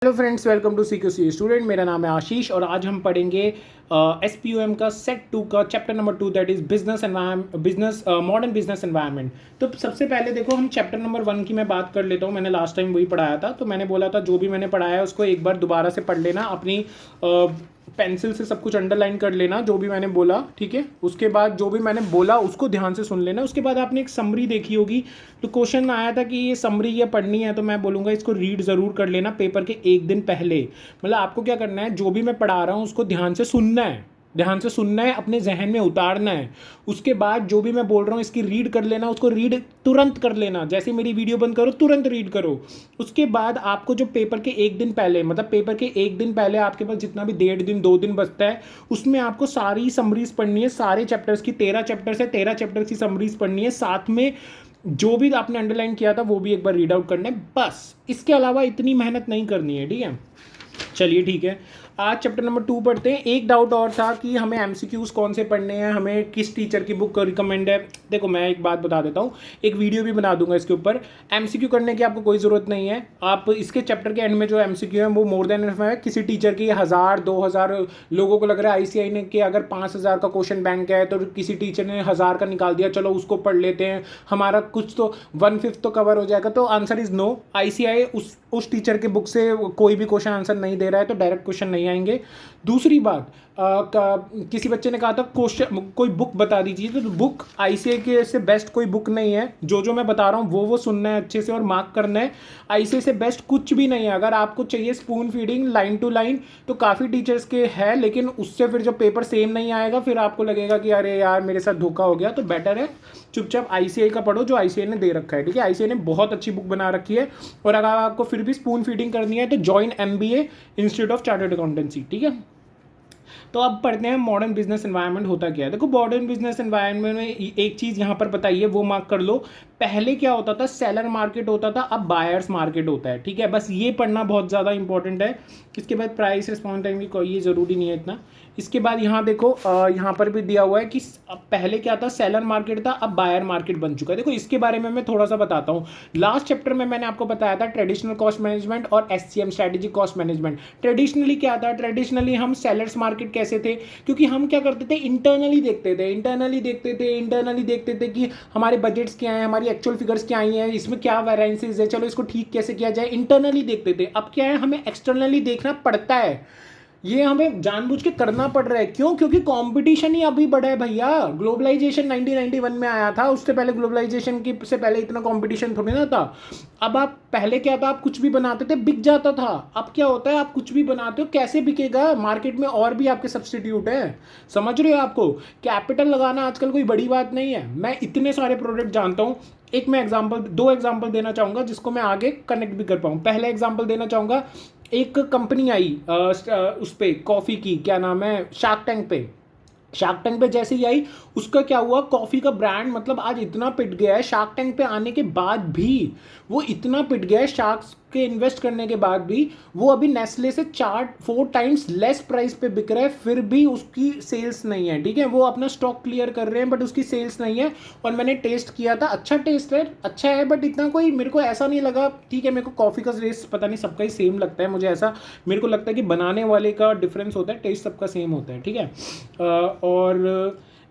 Hello friends, welcome to CQ student. मेरा नाम है आशीष और आज हम पढ़ेंगे एस पी ओ एम का सेट 2 का chapter number 2 that is business modern business environment. तो सबसे पहले देखो, हम चैप्टर नंबर 1 की मैं बात कर लेता हूँ। मैंने लास्ट टाइम वही पढ़ाया था, तो मैंने बोला था जो भी मैंने पढ़ाया है उसको एक बार दोबारा से पढ़ लेना, अपनी पेंसिल से सब कुछ अंडरलाइन कर लेना जो भी मैंने बोला, ठीक है। उसके बाद जो भी मैंने बोला उसको ध्यान से सुन लेना। उसके बाद आपने एक समरी देखी होगी, तो क्वेश्चन आया था कि ये समरी ये पढ़नी है, तो मैं बोलूँगा इसको रीड ज़रूर कर लेना पेपर के एक दिन पहले। मतलब आपको क्या करना है, जो भी मैं पढ़ा रहा हूँ उसको ध्यान से सुनना है, अपने जहन में उतारना है। उसके बाद जो भी मैं बोल रहा हूँ इसकी रीड कर लेना, उसको रीड तुरंत कर लेना, जैसे मेरी वीडियो बंद करो तुरंत रीड करो। उसके बाद आपको जो पेपर के एक दिन पहले, मतलब पेपर के एक दिन पहले आपके पास जितना भी 1.5 दिन 2 दिन बचता है, उसमें आपको सारी समरीज पढ़नी है, सारे चैप्टर्स की। 13 चैप्टर्स है, 13 चैप्टर्स की समरीज पढ़नी है, साथ में जो भी आपने अंडरलाइन किया था वो भी एक बार रीड आउट करना है, बस। इसके अलावा इतनी मेहनत नहीं करनी है, ठीक है। चलिए ठीक है, आज चैप्टर नंबर 2 पढ़ते हैं। एक डाउट और था कि हमें एमसीक्यूज कौन से पढ़ने हैं, हमें किस टीचर की बुक रिकमेंड है। देखो मैं एक बात बता देता हूँ, एक वीडियो भी बना दूंगा इसके ऊपर। एमसीक्यू करने की आपको कोई ज़रूरत नहीं है। आप इसके चैप्टर के एंड में जो एमसीक्यू है वो मोर देन इनफ है। किसी टीचर की 1000 2000 लोगों को लग रहा है आईसीआई ने कि अगर 5000 का क्वेश्चन बैंक है, तो किसी टीचर ने 1000 का निकाल दिया, चलो उसको पढ़ लेते हैं, हमारा कुछ तो 1/5 तो कवर हो जाएगा। तो आंसर इज़ नो। आईसीआई उस टीचर के बुक से कोई भी क्वेश्चन आंसर नहीं दे रहा है, तो डायरेक्ट क्वेश्चन नहीं आएंगे। दूसरी बात, किसी बच्चे ने कहा था क्वेश्चन कोई बुक बता दीजिए, तो बुक आईसीआई के से बेस्ट कोई बुक नहीं है। जो मैं बता रहा हूँ वो सुनना है अच्छे से और मार्क करना है। आईसीआई से बेस्ट कुछ भी नहीं है। अगर आपको चाहिए spoon feeding line to line, तो काफ़ी टीचर्स के है, लेकिन उससे फिर जो पेपर सेम नहीं आएगा, फिर आपको लगेगा कि अरे यार मेरे साथ धोखा हो गया। तो बेटर है चुपचाप आईसीआई का पढ़ो जो आईसीआई ने दे रखा है, ठीक है। आईसीआई ने बहुत अच्छी बुक बना रखी है। और अगर आपको फिर भी स्पून फीडिंग करनी है तो join MBA institute of chartered accountancy, ठीक है। तो अब पढ़ते हैं मॉडर्न बिजनेस एनवायरनमेंट होता क्या है। देखो, मॉडर्न बिजनेस एनवायरनमेंट में एक चीज़ यहाँ पर बताइए, वो मार्क कर लो। पहले क्या होता था, सेलर मार्केट होता था, अब बायर्स मार्केट होता है, ठीक है। बस ये पढ़ना बहुत ज़्यादा इंपॉर्टेंट है। इसके बाद प्राइस रिस्पॉन्स टाइम की कोई ये ज़रूरी नहीं है इतना। इसके बाद यहाँ देखो, यहाँ पर भी दिया हुआ है कि पहले क्या था, सेलर मार्केट था, अब बायर मार्केट बन चुका है। देखो इसके बारे में मैं थोड़ा सा बताता हूँ। लास्ट चैप्टर में मैंने आपको बताया था ट्रेडिशनल कॉस्ट मैनेजमेंट और SCM strategic cost management. Traditionally क्या था, ट्रेडिशनली हम सेलर्स मार्केट कैसे थे, क्योंकि हम क्या करते थे, इंटरनली देखते थे कि हमारे बजट्स क्या हैं, हमारी एक्चुअल फिगर्स क्या आई हैं, इसमें क्या वेरिएंसेस है, चलो इसको ठीक कैसे किया जाए, इंटरनली देखते थे। अब क्या है, हमें एक्सटर्नली देखना पड़ता है। ये हमें जानबूझ के करना पड़ रहा है। क्यों? क्योंकि कंपटीशन ही अभी बढ़ा है भैया। ग्लोबलाइजेशन 1991 में आया था, उससे पहले ग्लोबलाइजेशन की से पहले इतना कंपटीशन थोड़ी ना था। अब आप पहले क्या था, आप कुछ भी बनाते थे बिक जाता था। अब क्या होता है, आप कुछ भी बनाते हो कैसे बिकेगा, मार्केट में और भी आपके सब्स्टिट्यूट हैं। समझ रहे हो? आपको कैपिटल लगाना आजकल कोई बड़ी बात नहीं है। मैं इतने सारे प्रोडक्ट जानता हूँ। एक मैं दो एग्जाम्पल देना चाहूँगा जिसको मैं आगे कनेक्ट भी कर पाऊँ। पहला एग्जाम्पल देना चाहूँगा, एक कंपनी आई उस पे कॉफ़ी की, क्या नाम है, शार्क टैंक पे जैसे ही आई, उसका क्या हुआ, कॉफ़ी का ब्रांड मतलब आज इतना पिट गया है। शार्क टैंक पे आने के बाद भी वो इतना पिट गया है, शार्क्स के इन्वेस्ट करने के बाद भी वो अभी नेस्ले से 4 टाइम्स लेस प्राइस पे बिक रहा है, फिर भी उसकी सेल्स नहीं है, ठीक है। वो अपना स्टॉक क्लियर कर रहे हैं बट उसकी सेल्स नहीं है। और मैंने टेस्ट किया था, अच्छा टेस्ट है, अच्छा है, बट इतना कोई मेरे को ऐसा नहीं लगा, ठीक है। मेरे को कॉफ़ी का टेस्ट पता नहीं सबका ही सेम लगता है, मुझे ऐसा मेरे को लगता है कि बनाने वाले का डिफरेंस होता है, टेस्ट सबका सेम होता है, ठीक है।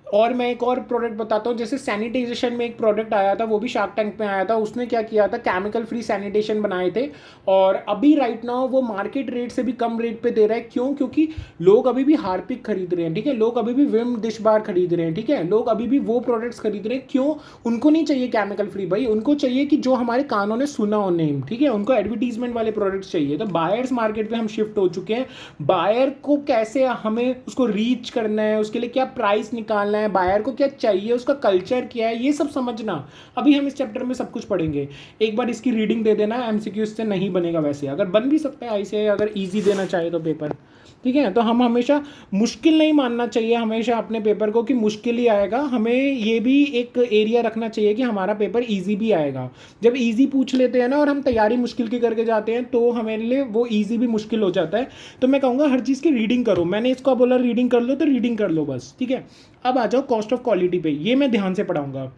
और मैं एक और प्रोडक्ट बताता हूँ, जैसे सैनिटाइजेशन में एक प्रोडक्ट आया था, वो भी शार्क टैंक में आया था। उसने क्या किया था, केमिकल फ्री सैनिटेशन बनाए थे, और अभी राइट नाउ वो मार्केट रेट से भी कम रेट पे दे रहा है। क्यों? क्योंकि लोग अभी भी हार्पिक खरीद रहे हैं, ठीक है। लोग अभी भी विम डिश बार खरीद रहे हैं, ठीक है। लोग अभी भी वो प्रोडक्ट्स खरीद रहे हैं। क्यों? उनको नहीं चाहिए केमिकल फ्री भाई, उनको चाहिए कि जो हमारे कानों ने सुना हो नेम, ठीक है। उनको एडवर्टीजमेंट वाले प्रोडक्ट्स चाहिए। तो बायर्स मार्केट पे हम शिफ्ट हो चुके हैं। बायर को कैसे हमें उसको रीच करना है, उसके लिए क्या प्राइस निकालना है, बायर को क्या चाहिए, उसका कल्चर क्या है, ये सब समझना। अभी हम इस चैप्टर में सब कुछ पढ़ेंगे। एक बार इसकी रीडिंग दे देना, एमसीक्यू इससे नहीं बनेगा, वैसे अगर बन भी सकता है ऐसे, अगर इजी देना चाहे तो पेपर, ठीक है। तो हम हमेशा मुश्किल नहीं मानना चाहिए हमेशा अपने पेपर को कि मुश्किल ही आएगा। हमें ये भी एक एरिया रखना चाहिए कि हमारा पेपर इजी भी आएगा। जब इजी पूछ लेते हैं ना और हम तैयारी मुश्किल की करके जाते हैं, तो हमारे लिए वो इजी भी मुश्किल हो जाता है। तो मैं कहूँगा हर चीज़ की रीडिंग करो। मैंने इसको बोला रीडिंग कर लो, तो रीडिंग कर लो बस, ठीक है। अब आ जाओ कॉस्ट ऑफ क्वालिटी पे, ये मैं ध्यान से पढ़ाऊँगा।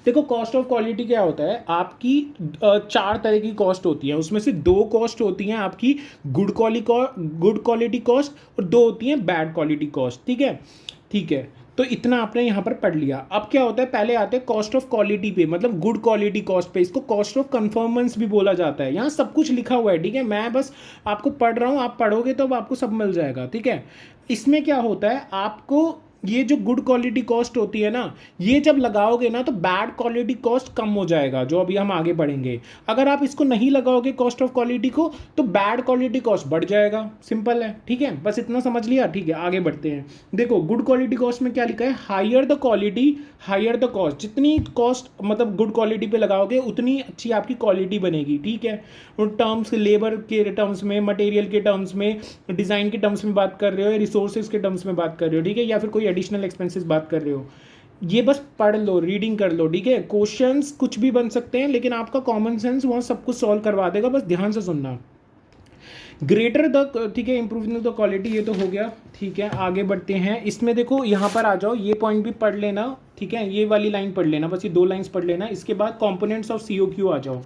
देखो कॉस्ट ऑफ क्वालिटी क्या होता है, आपकी चार तरह की कॉस्ट होती है, उसमें से दो कॉस्ट होती हैं आपकी गुड क्वालिटी कॉस्ट और दो होती हैं बैड क्वालिटी कॉस्ट। ठीक है, ठीक है, तो इतना आपने यहाँ पर पढ़ लिया। अब क्या होता है, पहले आते हैं कॉस्ट ऑफ क्वालिटी पे, मतलब गुड क्वालिटी कॉस्ट पे, इसको कॉस्ट ऑफ कन्फर्मेंस भी बोला जाता है। यहाँ सब कुछ लिखा हुआ है, ठीक है, मैं बस आपको पढ़ रहा हूँ, आप पढ़ोगे तो अब आपको सब मिल जाएगा। ठीक है, इसमें क्या होता है, आपको ये जो गुड क्वालिटी कॉस्ट होती है ना, ये जब लगाओगे ना तो बैड क्वालिटी कॉस्ट कम हो जाएगा, जो अभी हम आगे बढ़ेंगे। अगर आप इसको नहीं लगाओगे कॉस्ट ऑफ क्वालिटी को, तो बैड क्वालिटी कॉस्ट बढ़ जाएगा। सिंपल है, ठीक है, बस इतना समझ लिया। ठीक है, आगे बढ़ते हैं। देखो गुड क्वालिटी कॉस्ट में क्या लिखा है, higher the quality higher the cost. जितनी कॉस्ट मतलब गुड क्वालिटी पे लगाओगे उतनी अच्छी आपकी क्वालिटी बनेगी। ठीक है, उन टर्म्स, लेबर के टर्म्स में, मटेरियल के टर्म्स में, डिज़ाइन के टर्म्स में बात कर रहे हो, या रिसोर्सेज के टर्म्स में बात कर रहे हो, ठीक है, या फिर कोई एडिशनल एक्सपेंसेस बात कर रहे हो, ये बस पढ़ लो, रीडिंग कर लो। ठीक है, क्वेश्चंस कुछ भी बन सकते हैं, लेकिन आपका कॉमन सेंस वहाँ सब कुछ सॉल्व करवा देगा, बस ध्यान से सुनना। ग्रेटर द, ठीक है, इंप्रूविंग द क्वालिटी, ये तो हो गया। ठीक है, आगे बढ़ते हैं। इसमें देखो यहाँ पर आ जाओ, ये पॉइंट भी पढ़ लेना। ठीक है, ये वाली लाइन पढ़ लेना, बस ये दो लाइंस पढ़ लेना। इसके बाद कंपोनेंट्स ऑफ COQ आ जाओ।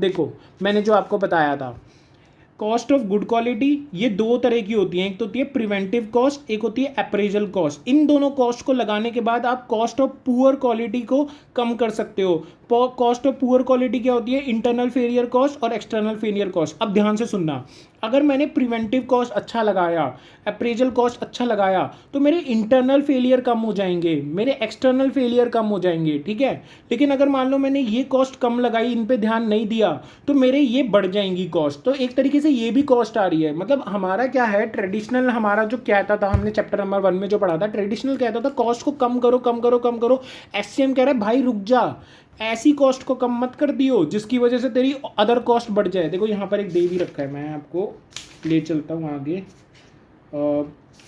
देखो मैंने जो आपको बताया था, कॉस्ट ऑफ गुड क्वालिटी ये दो तरह की होती हैं, एक तो होती है प्रिवेंटिव कॉस्ट, एक होती है अप्रेजल कॉस्ट। इन दोनों कॉस्ट को लगाने के बाद आप कॉस्ट ऑफ पुअर क्वालिटी को कम कर सकते हो। कॉस्ट ऑफ पुअर क्वालिटी क्या होती है, इंटरनल फेलियर कॉस्ट और एक्सटर्नल फेलियर कॉस्ट। अब ध्यान से सुनना, अगर मैंने प्रिवेंटिव कॉस्ट अच्छा लगाया, अप्रेजल कॉस्ट अच्छा लगाया, तो मेरे इंटरनल फेलियर कम हो जाएंगे, मेरे एक्सटर्नल फेलियर कम हो जाएंगे। ठीक है, लेकिन अगर मान लो मैंने ये कॉस्ट कम लगाई, इन पे ध्यान नहीं दिया, तो मेरे ये बढ़ जाएंगी कॉस्ट। तो एक तरीके से ये भी कॉस्ट आ रही है। मतलब हमारा क्या है, ट्रेडिशनल हमारा जो कहता था, हमने चैप्टर नंबर 1 में जो पढ़ा था, ट्रेडिशनल कहता था कॉस्ट को कम करो कम करो कम करो। SCM कह रहा है भाई रुक जा, ऐसी कॉस्ट को कम मत कर दियो जिसकी वजह से तेरी अदर कॉस्ट बढ़ जाए। देखो यहाँ पर एक दे भी रखा है, मैं आपको ले चलता हूँ आगे।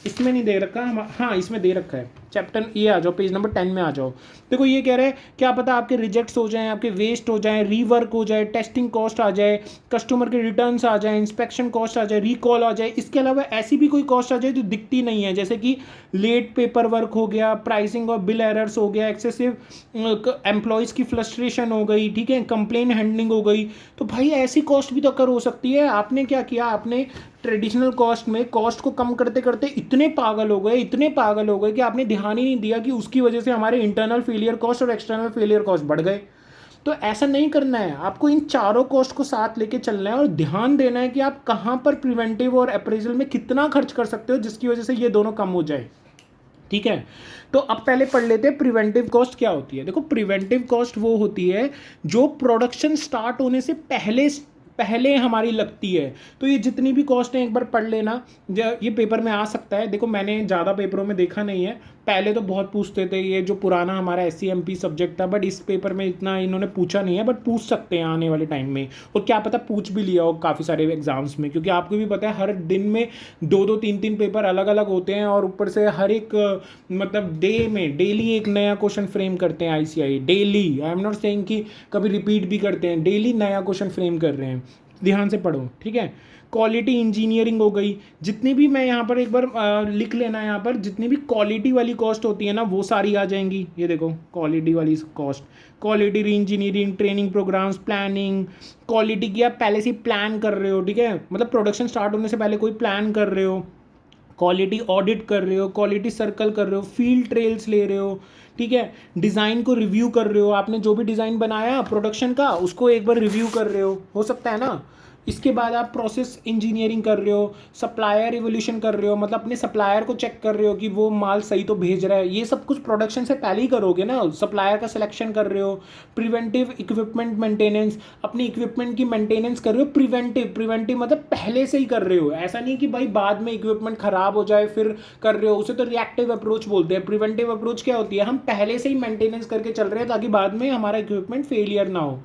इसमें नहीं दे रखा, हाँ इसमें दे रखा है। चैप्टर ये आ जाओ, पेज नंबर 10 में आ जाओ। देखो ये कह रहा है, क्या पता आपके रिजेक्ट्स हो जाएं, आपके वेस्ट हो जाएं, रीवर्क हो जाए, टेस्टिंग कॉस्ट आ जाए, कस्टमर के रिटर्न्स आ जाए, इंस्पेक्शन कॉस्ट आ जाए, रिकॉल आ जाए। इसके अलावा ऐसी भी कोई कॉस्ट आ जाए जो दिखती नहीं है, जैसे कि लेट पेपर वर्क हो गया, प्राइसिंग और बिल एरर्स हो गया, एक्सेसिव एम्प्लॉयज़ की फ्लस्ट्रेशन हो गई, ठीक है, कंप्लेन हैंडलिंग हो गई। तो भाई ऐसी कॉस्ट भी तो कर हो सकती है। आपने क्या किया, आपने ट्रेडिशनल कॉस्ट में कॉस्ट को कम करते करते इतने पागल हो गए कि आपने ध्यान ही नहीं दिया कि उसकी वजह से हमारे इंटरनल फेलियर कॉस्ट और एक्सटर्नल फेलियर कॉस्ट बढ़ गए। तो ऐसा नहीं करना है, आपको इन चारों कॉस्ट को साथ लेके चलना है और ध्यान देना है कि आप कहाँ पर प्रिवेंटिव और अप्रेजल में कितना खर्च कर सकते हो जिसकी वजह से ये दोनों कम हो जाए। ठीक है, तो अब पहले पढ़ लेते हैं प्रिवेंटिव कॉस्ट क्या होती है। देखो प्रिवेंटिव कॉस्ट वो होती है जो प्रोडक्शन स्टार्ट होने से पहले हमारी लगती है। तो ये जितनी भी कॉस्ट है एक बार पढ़ लेना, ये पेपर में आ सकता है। देखो मैंने ज़्यादा पेपरों में देखा नहीं है, पहले तो बहुत पूछते थे, ये जो पुराना हमारा SCMP सब्जेक्ट था, बट इस पेपर में इतना इन्होंने पूछा नहीं है, बट पूछ सकते हैं आने वाले टाइम में। और क्या पता पूछ भी लिया हो काफ़ी सारे एग्जाम्स में, क्योंकि आपको भी पता है हर दिन में 2-2 3-3 पेपर अलग अलग होते हैं, और ऊपर से हर एक मतलब डे में डेली एक नया क्वेश्चन फ्रेम करते हैं ICI। Daily, I am not saying कि कभी रिपीट भी करते हैं, डेली नया क्वेश्चन फ्रेम कर रहे हैं। ध्यान से पढ़ो, ठीक है। क्वालिटी इंजीनियरिंग हो गई, जितनी भी, मैं यहाँ पर एक बार लिख लेना, यहाँ पर जितनी भी क्वालिटी वाली कॉस्ट होती है ना वो सारी आ जाएंगी। ये देखो क्वालिटी वाली cost, quality reengineering, training programmes, planning, quality की आप पहले से प्लान कर रहे हो, ठीक है, मतलब प्रोडक्शन स्टार्ट होने से पहले कोई प्लान कर रहे हो, क्वालिटी ऑडिट कर रहे हो, क्वालिटी सर्कल कर रहे हो, फील्ड ट्रेल्स ले रहे हो, ठीक है, डिज़ाइन को रिव्यू कर रहे हो, आपने जो भी डिज़ाइन बनाया प्रोडक्शन का उसको एक बार रिव्यू कर रहे हो सकता है ना। इसके बाद आप प्रोसेस इंजीनियरिंग कर रहे हो, सप्लायर इवोल्यूशन कर रहे हो, मतलब अपने सप्लायर को चेक कर रहे हो कि वो माल सही तो भेज रहा है। ये सब कुछ प्रोडक्शन से पहले ही करोगे ना, सप्लायर का सिलेक्शन कर रहे हो। प्रिवेंटिव इक्विपमेंट मेंटेनेंस, अपनी इक्विपमेंट की मेंटेनेंस कर रहे हो। प्रिवेंटिव मतलब पहले से ही कर रहे हो, ऐसा नहीं कि भाई बाद में इक्विपमेंट खराब हो जाए फिर कर रहे हो, उसे तो रिएक्टिव अप्रोच बोलते हैं। प्रिवेंटिव अप्रोच क्या होती है, हम पहले से ही मेंटेनेंस करके चल रहे हैं ताकि बाद में हमारा इक्विपमेंट फेलियर ना हो।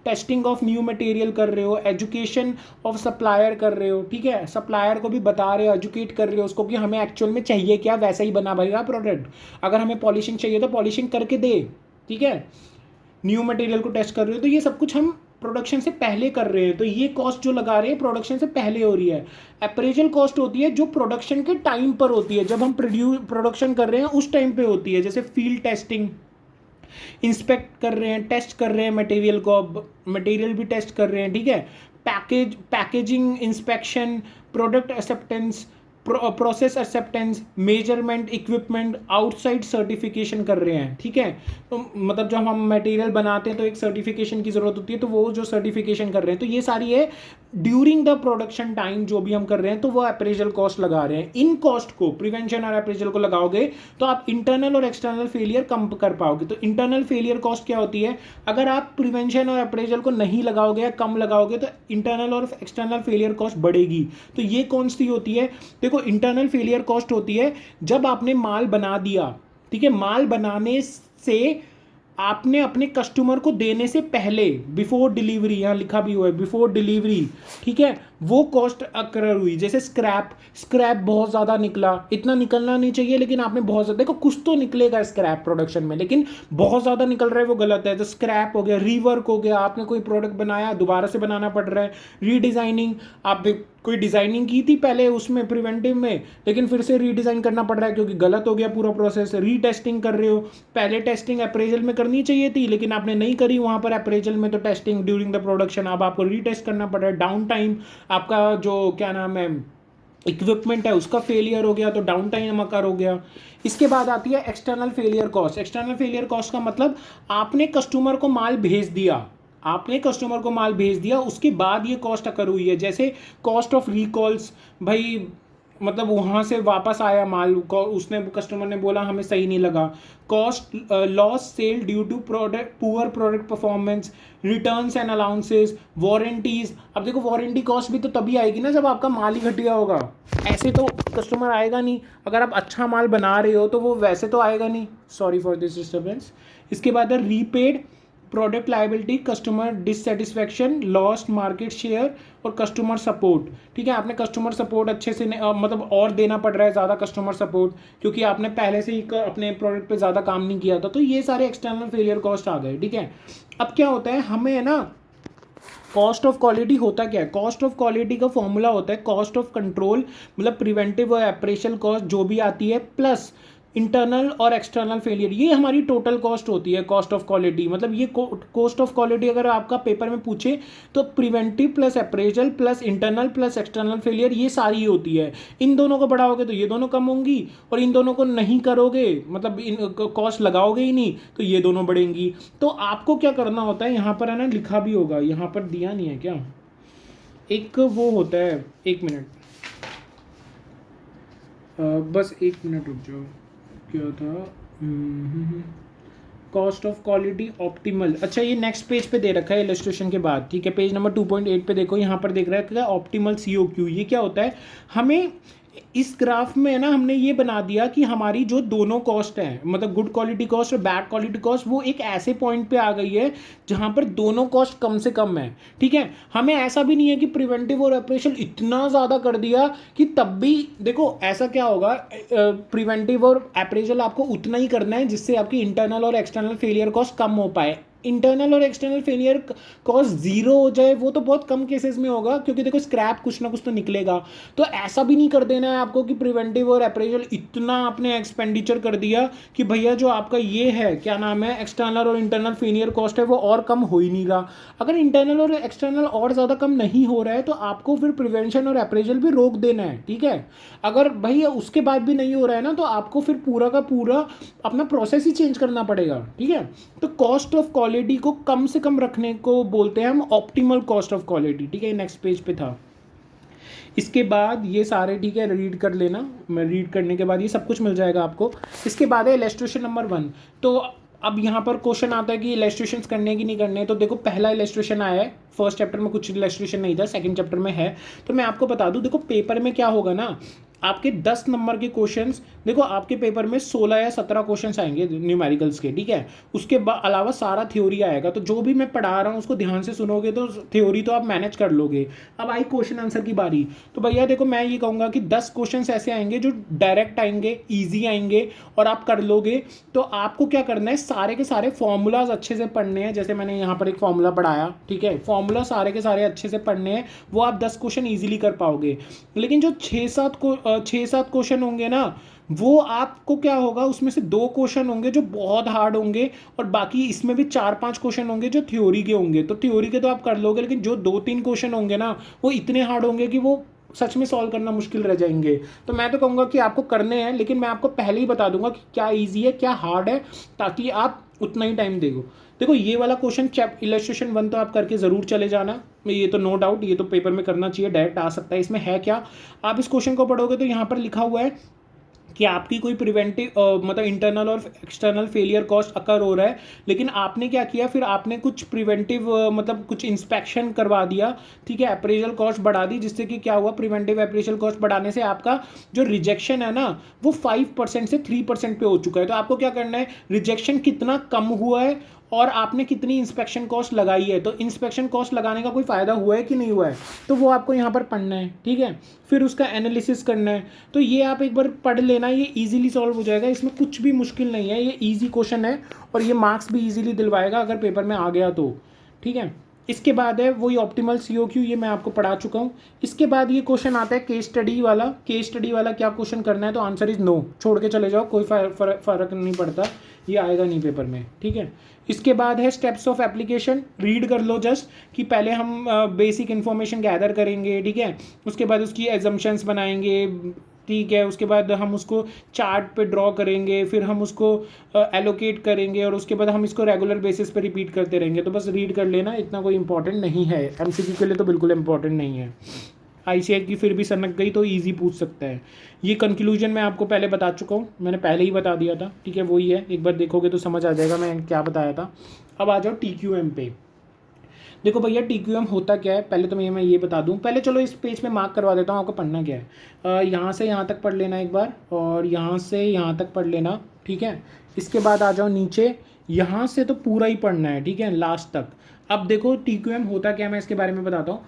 टेस्टिंग ऑफ न्यू मटेरियल कर रहे हो, एजुकेशन ऑफ सप्लायर कर रहे हो, ठीक है, सप्लायर को भी बता रहे हो, एजुकेट कर रहे हो उसको कि हमें एक्चुअल में चाहिए क्या, वैसा ही बना भैया प्रोडक्ट। अगर हमें पॉलिशिंग चाहिए तो पॉलिशिंग करके दे, ठीक है। न्यू मटेरियल को टेस्ट कर रहे हो, तो ये सब कुछ हम प्रोडक्शन से पहले कर रहे हैं, तो ये कॉस्ट जो लगा रहे हैं प्रोडक्शन से पहले हो रही है। अप्रेजल कॉस्ट होती है जो प्रोडक्शन के टाइम पर होती है, जब हम प्रोडक्शन कर रहे हैं उस टाइम पे होती है, जैसे फील्ड टेस्टिंग, इंस्पेक्ट कर रहे हैं, टेस्ट कर रहे हैं मटेरियल को, मटेरियल भी टेस्ट कर रहे हैं, ठीक है। Packaging inspection, product acceptance, process acceptance, measurement, equipment, outside certification कर रहे हैं, ठीक है। तो मतलब जब हम मटेरियल बनाते हैं तो एक सर्टिफिकेशन की ज़रूरत होती है, तो वो जो सर्टिफिकेशन कर रहे हैं, तो ये सारी है ड्यूरिंग द प्रोडक्शन टाइम जो भी हम कर रहे हैं, तो वो अप्रेजल कॉस्ट लगा रहे हैं। इन कॉस्ट को प्रिवेंशन और अप्रेजल को लगाओगे तो आप इंटरनल और एक्सटर्नल फेलियर कम कर पाओगे। तो इंटरनल फेलियर कॉस्ट क्या होती है, अगर आप प्रिवेंशन और अप्रेजल को नहीं लगाओगे या कम लगाओगे तो इंटरनल और एक्सटर्नल फेलियर कॉस्ट बढ़ेगी। तो ये कौन सी होती है, देखो इंटरनल फेलियर कॉस्ट होती है जब आपने माल बना दिया, ठीक है, माल बनाने से आपने अपने कस्टमर को देने से पहले, बिफोर डिलीवरी, यहाँ लिखा भी हुआ है बिफोर डिलीवरी, ठीक है, वो कॉस्ट अकर हुई। जैसे स्क्रैप बहुत ज़्यादा निकला, इतना निकलना नहीं चाहिए लेकिन आपने बहुत ज़्यादा, देखो कुछ तो निकलेगा स्क्रैप प्रोडक्शन में, लेकिन बहुत ज़्यादा निकल रहा है वो गलत है। तो स्क्रैप हो गया, रीवर्क हो गया, आपने कोई प्रोडक्ट बनाया दोबारा से बनाना पड़ रहा है, रीडिज़ाइनिंग, आप कोई डिज़ाइनिंग की थी पहले उसमें प्रिवेंटिव में, लेकिन फिर से रीडिज़ाइन करना पड़ रहा है क्योंकि गलत हो गया पूरा प्रोसेस। रीटेस्टिंग कर रहे हो, पहले टेस्टिंग अप्रेजल में करनी चाहिए थी लेकिन आपने नहीं करी वहाँ पर अप्रेजल में, तो टेस्टिंग ड्यूरिंग द प्रोडक्शन अब आपको रीटेस्ट करना पड़ रहा है। डाउन टाइम, आपका जो क्या नाम है इक्विपमेंट है उसका फेलियर हो गया तो डाउन टाइम अकर हो गया। इसके बाद आती है external failure cost. External failure cost का मतलब आपने कस्टमर को माल भेज दिया, आपने कस्टमर को माल भेज दिया, उसके बाद ये कॉस्ट अकर हुई है। जैसे कॉस्ट ऑफ रिकॉल्स, भाई मतलब वहाँ से वापस आया माल को, उसने कस्टमर ने बोला हमें सही नहीं लगा। Cost loss sale due to product poor product performance, returns and allowances, warranties. अब देखो वारंटी कॉस्ट भी तो तभी आएगी ना जब आपका माल ही घटिया होगा, ऐसे तो कस्टमर आएगा नहीं। अगर आप अच्छा माल बना रहे हो तो वो वैसे तो आएगा नहीं। Sorry for this disturbance. इसके बाद है repaid, product liability, customer dissatisfaction, lost market share और कस्टमर सपोर्ट, ठीक है। आपने कस्टमर सपोर्ट अच्छे से मतलब और देना पड़ रहा है ज़्यादा कस्टमर सपोर्ट क्योंकि आपने पहले से ही अपने प्रोडक्ट पे ज़्यादा काम नहीं किया था, तो ये सारे एक्सटर्नल फेलियर कॉस्ट आ गए, ठीक है। अब क्या होता है, हमें है ना कॉस्ट ऑफ क्वालिटी होता क्या है, कॉस्ट ऑफ क्वालिटी का फॉर्मूला होता है कॉस्ट ऑफ कंट्रोल, मतलब प्रिवेंटिव और अप्रेशल कॉस्ट जो भी आती है प्लस इंटरनल और एक्सटर्नल फेलियर, ये हमारी टोटल कॉस्ट होती है कॉस्ट ऑफ क्वालिटी। मतलब ये कॉस्ट ऑफ क्वालिटी अगर आपका पेपर में पूछे तो preventive plus appraisal plus internal plus external failure ये सारी होती है। इन दोनों को बढ़ाओगे तो ये दोनों कम होंगी और इन दोनों को नहीं करोगे मतलब इन कॉस्ट लगाओगे ही नहीं तो ये दोनों बढ़ेंगी। तो आपको क्या करना होता है, यहाँ पर है ना लिखा भी होगा, यहाँ पर दिया नहीं है क्या, एक वो होता है, एक मिनट बस एक मिनट रुक जाओ, क्या था, कॉस्ट ऑफ क्वालिटी ऑप्टिमल। अच्छा ये नेक्स्ट पेज पे दे रखा है इलस्ट्रेशन के बाद, ठीक है, पेज नंबर 2.8 पे देखो, यहाँ पर देख रहा है क्या ऑप्टिमल COQ। ये क्या होता है, हमें इस ग्राफ में है ना हमने ये बना दिया कि हमारी जो दोनों कॉस्ट हैं मतलब गुड क्वालिटी कॉस्ट और बैड क्वालिटी कॉस्ट वो एक ऐसे पॉइंट पे आ गई है जहां पर दोनों कॉस्ट कम से कम है, ठीक है। हमें ऐसा भी नहीं है कि प्रिवेंटिव और ऑपरेशन इतना ज़्यादा कर दिया कि तब भी देखो ऐसा क्या होगा, प्रिवेंटिव और अप्रेजल आपको उतना ही करना है जिससे आपकी इंटरनल और एक्सटर्नल फेलियर कॉस्ट कम हो पाए। इंटरनल और एक्सटर्नल फेलियर कॉस्ट जीरो हो जाए वो तो बहुत कम केसेस में होगा क्योंकि देखो स्क्रैप कुछ ना कुछ तो निकलेगा। तो ऐसा भी नहीं कर देना है आपको कि प्रिवेंटिव और अप्रेजल इतना आपने एक्सपेंडिचर कर दिया कि भैया जो आपका ये है क्या नाम है एक्सटर्नल और इंटरनल फेलियर कॉस्ट है वो और कम हो ही नहीं रहा। अगर इंटरनल और एक्सटर्नल और ज़्यादा कम नहीं हो रहा है तो आपको फिर प्रिवेंशन और अप्रेजल भी रोक देना है, ठीक है। अगर भैया उसके बाद भी नहीं हो रहा है ना तो आपको फिर पूरा का पूरा अपना प्रोसेस ही चेंज करना पड़ेगा, ठीक है। तो कॉस्ट ऑफ क्वालिटी को कम से कम रखने को बोलते हैं हम ऑप्टिमल कॉस्ट ऑफ क्वालिटी, ठीक है। नेक्स्ट पेज पे था। इसके बाद ये सारे ठीक है रीड कर लेना, मैं रीड करने के बाद ये सब कुछ मिल जाएगा आपको। इसके बाद है इलस्ट्रेशन नंबर 1। तो अब यहाँ पर क्वेश्चन आता है कि इलस्ट्रेशंस करने की नहीं करने। तो देखो पहला इलस्ट्रेशन आया है, फर्स्ट चैप्टर में कुछ इलस्ट्रेशन नहीं था, सेकंड चैप्टर में है। तो मैं आपको बता दूं, देखो पेपर में क्या होगा ना, आपके 10 नंबर के क्वेश्चंस, देखो आपके पेपर में 16 या 17 क्वेश्चंस आएंगे न्यूमेरिकल्स के, ठीक है। उसके अलावा सारा थ्योरी आएगा। तो जो भी मैं पढ़ा रहा हूँ उसको ध्यान से सुनोगे तो थ्योरी तो आप मैनेज कर लोगे। अब आई क्वेश्चन आंसर की बारी। तो भैया देखो मैं ये कहूँगा कि 10 क्वेश्चंस ऐसे आएंगे जो डायरेक्ट आएंगे, ईजी आएंगे और आप कर लोगे। तो आपको क्या करना है, सारे के सारे फॉर्मूलाज अच्छे से पढ़ने हैं। जैसे मैंने यहाँ पर एक फॉर्मूला पढ़ाया, ठीक है, फॉर्मूला सारे के सारे अच्छे से पढ़ने हैं, वो आप 10 क्वेश्चन ईजिली कर पाओगे। लेकिन जो 6-7 क्वेश्चन होंगे ना वो आपको क्या होगा, उसमें से 2 क्वेश्चन होंगे जो बहुत हार्ड होंगे और बाकी इसमें भी 4-5 क्वेश्चन होंगे जो थ्योरी के होंगे। तो थ्योरी के तो आप कर लोगे, लेकिन जो 2-3 क्वेश्चन होंगे ना वो इतने हार्ड होंगे कि वो सच में सॉल्व करना मुश्किल रह जाएंगे। तो मैं तो कहूँगा कि आपको करने हैं, लेकिन मैं आपको पहले ही बता दूंगा कि क्या ईजी है क्या हार्ड है, ताकि आप उतना ही टाइम देखो। देखो ये वाला क्वेश्चन इलस्ट्रेशन 1 तो आप करके ज़रूर चले जाना, ये तो नो डाउट, ये तो पेपर में करना चाहिए, डायरेक्ट आ सकता है। इसमें है क्या, आप इस क्वेश्चन को पढ़ोगे तो यहाँ पर लिखा हुआ है कि आपकी कोई प्रिवेंटिव मतलब इंटरनल और एक्सटर्नल फेलियर कॉस्ट अकर हो रहा है, लेकिन आपने क्या किया, फिर आपने कुछ प्रिवेंटिव मतलब कुछ इंस्पेक्शन करवा दिया, ठीक है, अप्रेजल कॉस्ट बढ़ा दी, जिससे कि क्या हुआ, प्रिवेंटिव अप्रेजल कॉस्ट बढ़ाने से आपका जो रिजेक्शन है ना वो 5% से 3% पे हो चुका है। तो आपको क्या करना है, रिजेक्शन कितना कम हुआ है और आपने कितनी इंस्पेक्शन कॉस्ट लगाई है, तो इंस्पेक्शन कॉस्ट लगाने का कोई फ़ायदा हुआ है कि नहीं हुआ है, तो वो आपको यहाँ पर पढ़ना है, ठीक है। फिर उसका एनालिसिस करना है। तो ये आप एक बार पढ़ लेना, ये इजीली सॉल्व हो जाएगा, इसमें कुछ भी मुश्किल नहीं है, ये इजी क्वेश्चन है और ये मार्क्स भी इजीली दिलवाएगा अगर पेपर में आ गया तो, ठीक है। इसके बाद है वही ऑप्टिमल COQ, ये मैं आपको पढ़ा चुका हूँ। इसके बाद ये क्वेश्चन आता है केस स्टडी वाला। केस स्टडी वाला क्या क्वेश्चन करना है, तो आंसर इज नो, छोड़ के चले जाओ, कोई फ़र्क नहीं पड़ता, ये आएगा नहीं पेपर में, ठीक है। इसके बाद है स्टेप्स ऑफ एप्लीकेशन, रीड कर लो जस्ट, कि पहले हम बेसिक इन्फॉर्मेशन गैदर करेंगे, ठीक है, उसके बाद उसकी एजम्पशंस बनाएंगे, ठीक है, उसके बाद हम उसको चार्ट पे ड्रॉ करेंगे, फिर हम उसको एलोकेट करेंगे और उसके बाद हम इसको रेगुलर बेसिस पे रिपीट करते रहेंगे। तो बस रीड कर लेना, इतना कोई इंपॉर्टेंट नहीं है, MCQ के लिए तो बिल्कुल इंपॉर्टेंट नहीं है। ICI की फिर भी सनक गई तो ईजी पूछ सकता है। ये कंक्लूजन मैं आपको पहले बता चुका हूँ, मैंने पहले ही बता दिया था, ठीक है, वही है, एक बार देखोगे तो समझ आ जाएगा मैं क्या बताया था। अब आ जाओ TQM पे। देखो भैया TQM होता क्या है, पहले तो मैं ये बता दूं, पहले चलो इस पेज पे मार्क करवा देता हूँ आपको पढ़ना क्या है। यहाँ से यहाँ तक पढ़ लेना एक बार, और यहाँ से यहाँ तक पढ़ लेना, ठीक है। इसके बाद आ जाओ नीचे, यहाँ से तो पूरा ही पढ़ना है, ठीक है, लास्ट तक। अब देखो TQM होता क्या है, मैं इसके बारे में बताता हूँ।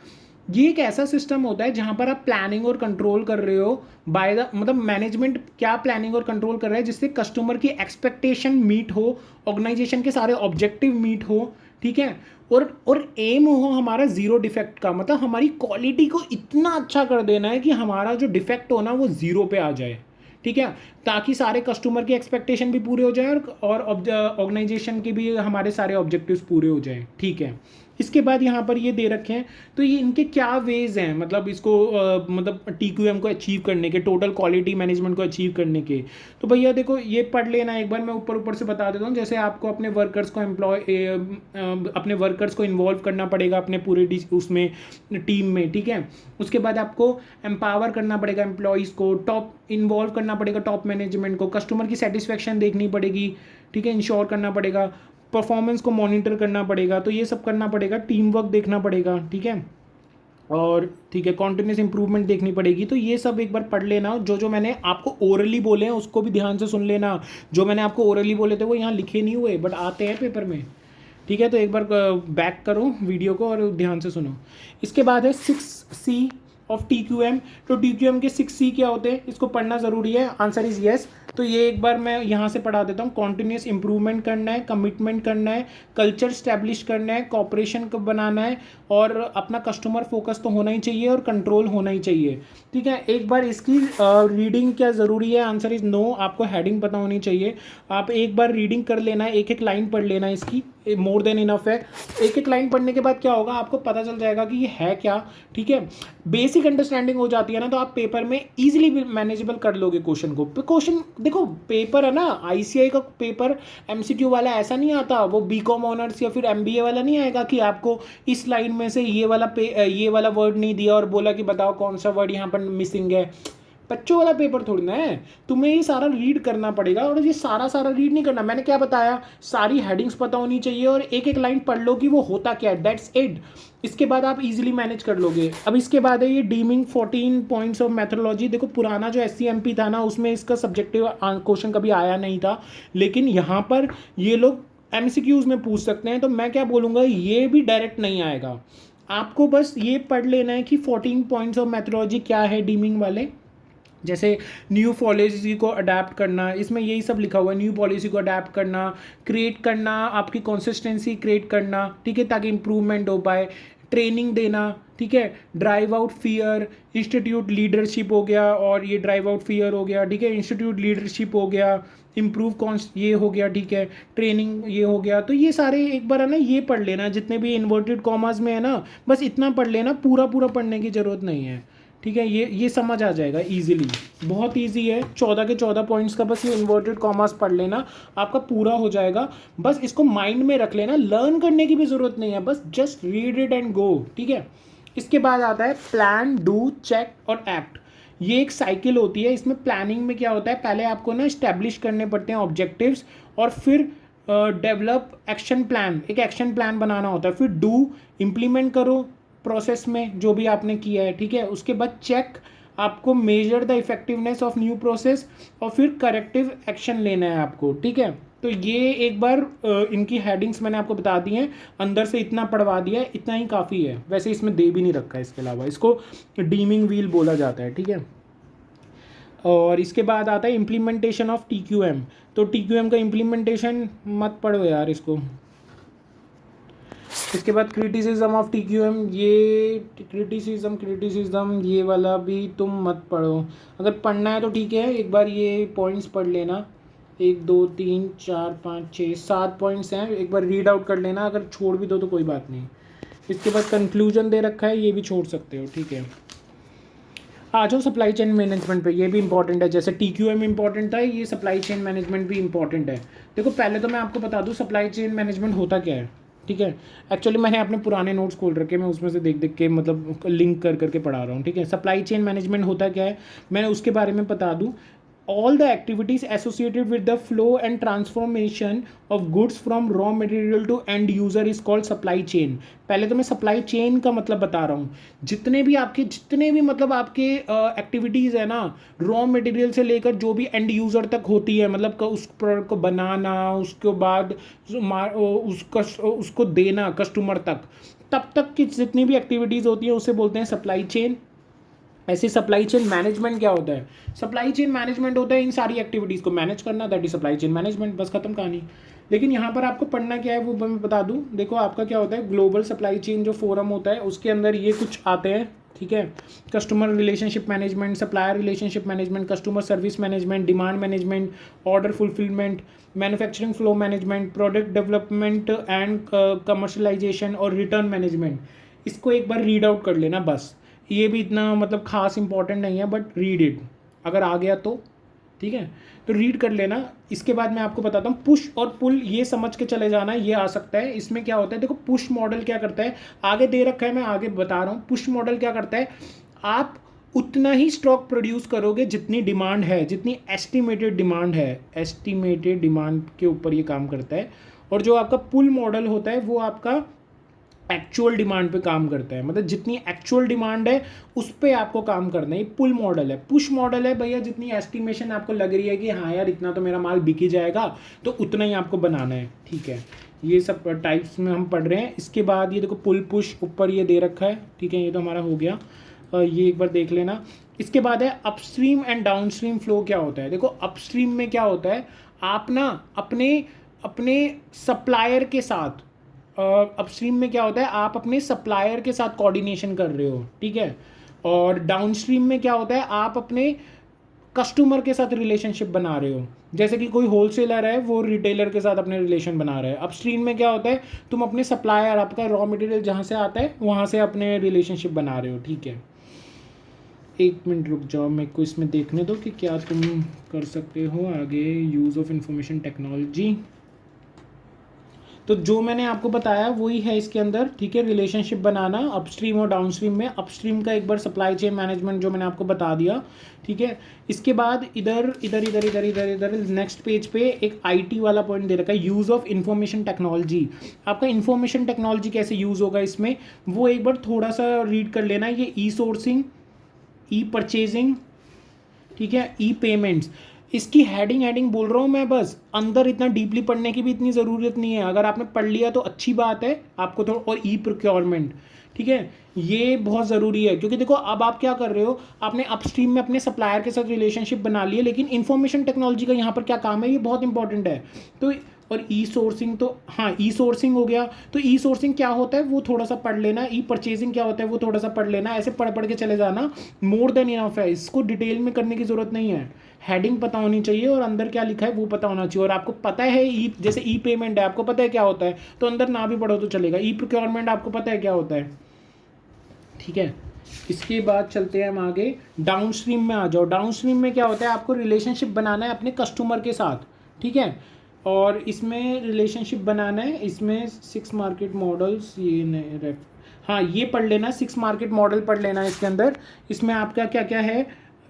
ये एक ऐसा सिस्टम होता है जहाँ पर आप प्लानिंग और कंट्रोल कर रहे हो बाय द, मतलब मैनेजमेंट क्या प्लानिंग और कंट्रोल कर रहा है जिससे कस्टमर की एक्सपेक्टेशन मीट हो, ऑर्गेनाइजेशन के सारे ऑब्जेक्टिव मीट हो, ठीक है, और एम हो हमारा जीरो डिफेक्ट का, मतलब हमारी क्वालिटी को इतना अच्छा कर देना है कि हमारा जो डिफेक्ट हो ना वो जीरो पे आ जाए, ठीक है, ताकि सारे कस्टमर की एक्सपेक्टेशन भी पूरे हो जाए और ऑर्गेनाइजेशन के भी हमारे सारे ऑब्जेक्टिव्स पूरे हो जाए, ठीक है। इसके बाद यहाँ पर ये दे रखे हैं, तो ये इनके क्या वेज हैं, मतलब इसको मतलब TQM को अचीव करने के, टोटल क्वालिटी मैनेजमेंट को अचीव करने के। तो भैया देखो ये पढ़ लेना एक बार, मैं ऊपर ऊपर से बता देता हूँ। जैसे आपको अपने वर्कर्स को अपने वर्कर्स को इन्वॉल्व करना पड़ेगा अपने पूरे उसमें टीम में, ठीक है। उसके बाद आपको एम्पावर करना पड़ेगा एम्प्लॉयज़ को, टॉप इन्वॉल्व करना पड़ेगा टॉप मैनेजमेंट को, कस्टमर की सेटिस्फेक्शन देखनी पड़ेगी, ठीक है, इंश्योर करना पड़ेगा, परफॉर्मेंस को मॉनिटर करना पड़ेगा, तो ये सब करना पड़ेगा, टीम वर्क देखना पड़ेगा, ठीक है, और ठीक है कॉन्टिन्यूस इंप्रूवमेंट देखनी पड़ेगी। तो ये सब एक बार पढ़ लेना, जो जो मैंने आपको ओरली बोले हैं उसको भी ध्यान से सुन लेना। जो मैंने आपको ओरली बोले थे वो यहाँ लिखे नहीं हुए बट आते हैं पेपर में, ठीक है। तो एक बार बैक करो वीडियो को और ध्यान से सुनो। इसके बाद है 6C ऑफ TQM। तो TQM के 6C क्या होते हैं, इसको पढ़ना ज़रूरी है, आंसर इज़ येस। तो ये एक बार मैं यहाँ से पढ़ा देता हूँ। कॉन्टिन्यूस इंप्रूवमेंट करना है, कमिटमेंट करना है, कल्चर स्टैब्लिश करना है, कॉपरेशन को बनाना है, और अपना कस्टमर फोकस तो होना ही चाहिए और कंट्रोल होना ही चाहिए, ठीक है। एक बार इसकी रीडिंग क्या ज़रूरी है, आंसर इज़ नो। आपको हेडिंग पता होनी चाहिए, आप एक बार रीडिंग कर लेना है, एक एक लाइन पढ़ लेना है, इसकी मोर देन इनफ है। एक एक लाइन पढ़ने के बाद क्या होगा, आपको पता चल जाएगा कि ये है क्या, ठीक है। बेसिक अंडरस्टैंडिंग हो जाती है ना, तो आप पेपर में इजीली मैनेजेबल कर लोगे क्वेश्चन को। क्वेश्चन देखो पेपर है ना, ICI का पेपर MCQ वाला ऐसा नहीं आता, वो BCom ऑनर्स या फिर MBA वाला नहीं आएगा कि आपको इस लाइन में से ये वाला वर्ड नहीं दिया और बोला कि बताओ कौन सा वर्ड यहाँ पर मिसिंग है। बच्चों वाला पेपर थोड़ी ना है, तुम्हें ये सारा रीड करना पड़ेगा, और ये सारा रीड नहीं करना। मैंने क्या बताया, सारी हेडिंग्स पता होनी चाहिए और एक एक लाइन पढ़ लो कि वो होता क्या है, दैट्स इट। इसके बाद आप इजीली मैनेज कर लोगे। अब इसके बाद है ये डीमिंग 14 पॉइंट्स ऑफ मेथोडोलॉजी। देखो पुराना जो SCMP था ना, उसमें इसका सब्जेक्टिव क्वेश्चन कभी आया नहीं था, लेकिन यहाँ पर ये लोग MCQs में पूछ सकते हैं। तो मैं क्या बोलूँगा, ये भी डायरेक्ट नहीं आएगा, आपको बस ये पढ़ लेना है कि 14 पॉइंट्स ऑफ मेथोडोलॉजी क्या है डीमिंग वाले। जैसे न्यू पॉलिसी को अडेप्ट करना, इसमें यही सब लिखा हुआ है, न्यू पॉलिसी को अडेप्ट करना, क्रिएट करना, आपकी कंसिस्टेंसी क्रिएट करना, ठीक है, ताकि इंप्रूवमेंट हो पाए, ट्रेनिंग देना, ठीक है। Drive out fear, institute leadership हो गया, और ये ड्राइव आउट फियर हो गया, ठीक है। इंस्टीट्यूट लीडरशिप हो गया, इम्प्रूव कॉन्स ये हो गया, ठीक है। ट्रेनिंग ये हो गया। तो ये सारे एक बार है ना ये पढ़ लेना, जितने भी इन्वर्टेड कॉमास में है ना, बस इतना पढ़ लेना, पूरा पूरा पढ़ने की ज़रूरत नहीं है, ठीक है। ये समझ आ जाएगा इजीली, बहुत इजी है। 14 के 14 पॉइंट्स का बस ये इन्वर्टेड कॉमास पढ़ लेना, आपका पूरा हो जाएगा। बस इसको माइंड में रख लेना, लर्न करने की भी ज़रूरत नहीं है, बस just read it and go, ठीक है। इसके बाद आता है प्लान, डू, चेक और एक्ट। ये एक साइकिल होती है। इसमें प्लानिंग में क्या होता है, पहले आपको ना इस्टेब्लिश करने पड़ते हैं ऑब्जेक्टिव्स, और फिर डेवलप एक्शन प्लान, एक एक्शन प्लान बनाना होता है। फिर डू, इम्प्लीमेंट करो प्रोसेस में जो भी आपने किया है, ठीक है। उसके बाद चेक, आपको measure the effectiveness of new process, और फिर करेक्टिव एक्शन लेना है आपको, ठीक है। तो ये एक बार इनकी हेडिंग्स मैंने आपको बता दी हैं, अंदर से इतना पढ़वा दिया है, इतना ही काफ़ी है। वैसे इसमें दे भी नहीं रखा है, इसके अलावा इसको डीमिंग व्हील बोला जाता है, ठीक है। और इसके बाद आता है इम्प्लीमेंटेशन ऑफ TQM। तो TQM का इम्प्लीमेंटेशन मत पढ़ो यार इसको। इसके बाद क्रिटिसिज्म ऑफ TQM, ये क्रिटिसिज्म ये वाला भी तुम मत पढ़ो। अगर पढ़ना है तो ठीक है, एक बार ये पॉइंट्स पढ़ लेना, 1 2 3 4 5 6 7 पॉइंट्स हैं, एक बार रीड आउट कर लेना। अगर छोड़ भी दो तो कोई बात नहीं। इसके बाद कंक्लूजन दे रखा है, ये भी छोड़ सकते हो, ठीक है। आ जाओ सप्लाई चेन मैनेजमेंट पे, ये भी इंपॉर्टेंट है। जैसे TQM इंपॉर्टेंट था, ये सप्लाई चेन मैनेजमेंट भी इंपॉर्टेंट है। देखो पहले तो मैं आपको बता दूँ सप्लाई चेन मैनेजमेंट होता क्या है, ठीक है। एक्चुअली मैंने अपने पुराने नोट्स खोल रखे, मैं उसमें से देख देख के मतलब लिंक कर करके पढ़ा रहा हूँ, ठीक है। सप्लाई चेन मैनेजमेंट होता क्या है, मैंने उसके बारे में बता दूँ। all the activities associated with the flow and transformation of goods from raw material to end user is called supply chain। पहले तो मैं सप्लाई चेन का मतलब बता रहा हूँ। जितने भी मतलब आपके एक्टिविटीज़ है ना, रॉ मटेरियल से लेकर जो भी एंड यूज़र तक होती है, मतलब उस प्रोडक्ट को बनाना, उसके बाद उसको देना कस्टमर तक, तब तक की जितनी भी एक्टिविटीज़ होती है उसे बोलते हैं सप्लाई चेन। ऐसे सप्लाई चेन मैनेजमेंट क्या होता है, सप्लाई चेन मैनेजमेंट होता है इन सारी एक्टिविटीज़ को मैनेज करना, that is supply chain management, बस खत्म कहानी। लेकिन यहाँ पर आपको पढ़ना क्या है वो मैं बता दूँ। देखो आपका क्या होता है, ग्लोबल सप्लाई चेन जो फोरम होता है उसके अंदर ये कुछ आते हैं, ठीक है। Customer relationship management, supplier relationship management, customer service management, demand management, order fulfilment, manufacturing flow management, product development and commercialisation और रिटर्न मैनेजमेंट। इसको एक बार रीड आउट कर लेना बस। ये भी इतना मतलब खास इंपॉर्टेंट नहीं है, बट रीड इट, अगर आ गया तो ठीक है, तो रीड कर लेना। इसके बाद मैं आपको बताता हूँ पुश और पुल, ये समझ के चले जाना, ये आ सकता है। इसमें क्या होता है, देखो पुश मॉडल क्या करता है, आगे दे रखा है, मैं आगे बता रहा हूँ। पुश मॉडल क्या करता है, आप उतना ही स्टॉक प्रोड्यूस करोगे जितनी डिमांड है, जितनी एस्टिमेटेड डिमांड है, एस्टिमेटेड डिमांड के ऊपर ये काम करता है। और जो आपका पुल मॉडल होता है वो आपका एक्चुअल डिमांड पे काम करता है, मतलब जितनी एक्चुअल डिमांड है उस पर आपको काम करना है। पुल मॉडल है। पुश मॉडल है भैया, जितनी एस्टिमेशन आपको लग रही है कि हाँ यार इतना तो मेरा माल बिक ही जाएगा, तो उतना ही आपको बनाना है, ठीक है। ये सब टाइप्स में हम पढ़ रहे हैं। इसके बाद ये देखो पुल पुश ऊपर ये दे रखा है, ठीक है, ये तो हमारा हो गया, ये एक बार देख लेना। इसके बाद है अपस्ट्रीम एंड डाउनस्ट्रीम फ्लो क्या होता है। देखो अपस्ट्रीम में क्या होता है, आप ना अपने सप्लायर के साथ, अपस्ट्रीम में क्या होता है, आप अपने सप्लायर के साथ कोऑर्डिनेशन कर रहे हो, ठीक है। और डाउनस्ट्रीम में क्या होता है, आप अपने कस्टमर के साथ रिलेशनशिप बना रहे हो। जैसे कि कोई होलसेलर है वो रिटेलर के साथ अपने रिलेशन बना रहे हैं। अपस्ट्रीम में क्या होता है, तुम अपने सप्लायर, आपका रॉ मटेरियल जहाँ से आता है वहाँ से अपने रिलेशनशिप बना रहे हो, ठीक है। एक मिनट रुक जाओ, मेरे को इसमें देखने दो कि क्या तुम कर सकते हो आगे। यूज़ ऑफ इंफॉर्मेशन टेक्नोलॉजी, तो जो मैंने आपको बताया वही है इसके अंदर, ठीक है। रिलेशनशिप बनाना अपस्ट्रीम और डाउनस्ट्रीम में। अपस्ट्रीम का एक बार सप्लाई चेन मैनेजमेंट जो मैंने आपको बता दिया, ठीक है। इसके बाद इधर इधर इधर इधर इधर इधर नेक्स्ट पेज पे एक IT वाला पॉइंट दे रखा है, यूज़ ऑफ इंफॉर्मेशन टेक्नोलॉजी। आपका इंफॉर्मेशन टेक्नोलॉजी कैसे यूज़ होगा इसमें, वो एक बार थोड़ा सा रीड कर लेना। ये ई सोर्सिंग, ई परचेजिंग, ठीक है, ई पेमेंट्स। इसकी हेडिंग बोल रहा हूँ मैं, बस अंदर इतना डीपली पढ़ने की भी इतनी ज़रूरत नहीं है। अगर आपने पढ़ लिया तो अच्छी बात है आपको तो। और ई प्रोक्योरमेंट, ठीक है, ये बहुत ज़रूरी है, क्योंकि देखो अब आप क्या कर रहे हो, आपने अपस्ट्रीम में अपने सप्लायर के साथ रिलेशनशिप बना लिए, लेकिन इंफॉर्मेशन टेक्नोलॉजी का यहाँ पर क्या काम है, ये बहुत इंपॉर्टेंट है। तो और ई सोर्सिंग तो हाँ ई सोर्सिंग हो गया। तो ई सोर्सिंग क्या होता है वो थोड़ा सा पढ़ लेना, ई परचेजिंग क्या होता है वो थोड़ा सा पढ़ लेना, ऐसे पढ़ पढ़ के चले जाना, मोर देन इनफ है, इसको डिटेल में करने की ज़रूरत नहीं है। हेडिंग पता होनी चाहिए और अंदर क्या लिखा है वो पता होना चाहिए। और आपको पता है ई, जैसे ई पेमेंट है आपको पता है क्या होता है, तो अंदर ना भी पढ़ो तो चलेगा। ई प्रोक्योरमेंट आपको पता है क्या होता है, ठीक है। इसके बाद चलते हैं हम आगे, डाउन स्ट्रीम में आ जाओ। डाउन स्ट्रीम में क्या होता है, आपको रिलेशनशिप बनाना है अपने कस्टमर के साथ, ठीक है। और इसमें रिलेशनशिप बनाना है, इसमें 6 मार्केट मॉडल्स, ये नहीं हाँ ये पढ़ लेना, 6 मार्केट मॉडल पढ़ लेना इसके अंदर। इसमें आपका क्या क्या है,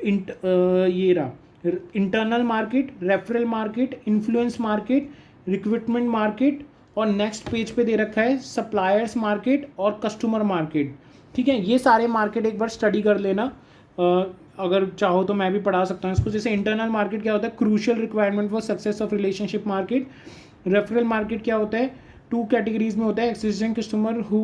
ये रहा internal market, referral market, influence market, recruitment market, और नेक्स्ट पेज पे दे रखा है सप्लायर्स मार्केट और कस्टमर मार्केट, ठीक है। ये सारे मार्केट एक बार स्टडी कर लेना, अगर चाहो तो मैं भी पढ़ा सकता हूँ इसको। जैसे इंटरनल मार्केट क्या होता है, crucial requirement for success of relationship market. Referral market क्या होता है, 2 कैटेगरीज में होता है, existing customer who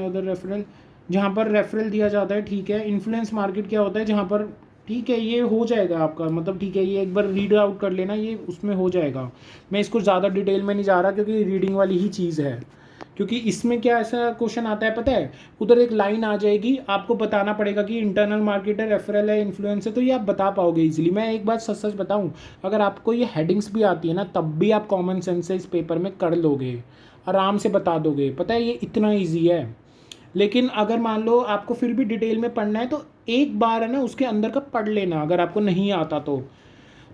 the referral, जहाँ पर रेफरल दिया जाता है, ठीक है। इन्फ्लुएंस मार्केट क्या होता है, जहाँ पर, ठीक है ये हो जाएगा आपका, मतलब ठीक है ये एक बार रीड आउट कर लेना, ये उसमें हो जाएगा। मैं इसको ज़्यादा डिटेल में नहीं जा रहा क्योंकि रीडिंग वाली ही चीज़ है। क्योंकि इसमें क्या ऐसा क्वेश्चन आता है पता है, उधर एक लाइन आ जाएगी, आपको बताना पड़ेगा कि इंटरनल मार्केट है, रेफरल है, इन्फ्लुएंस है, तो ये आप बता पाओगे इजीली। मैं एक बात सच सच बताऊं, अगर आपको ये हेडिंग्स भी आती है ना तब भी आप कॉमन सेंस से इस पेपर में कर लोगे, आराम से बता दोगे, पता है ये इतना ईजी है। लेकिन अगर मान लो आपको फिर भी डिटेल में पढ़ना है तो एक बार है ना उसके अंदर का पढ़ लेना अगर आपको नहीं आता तो।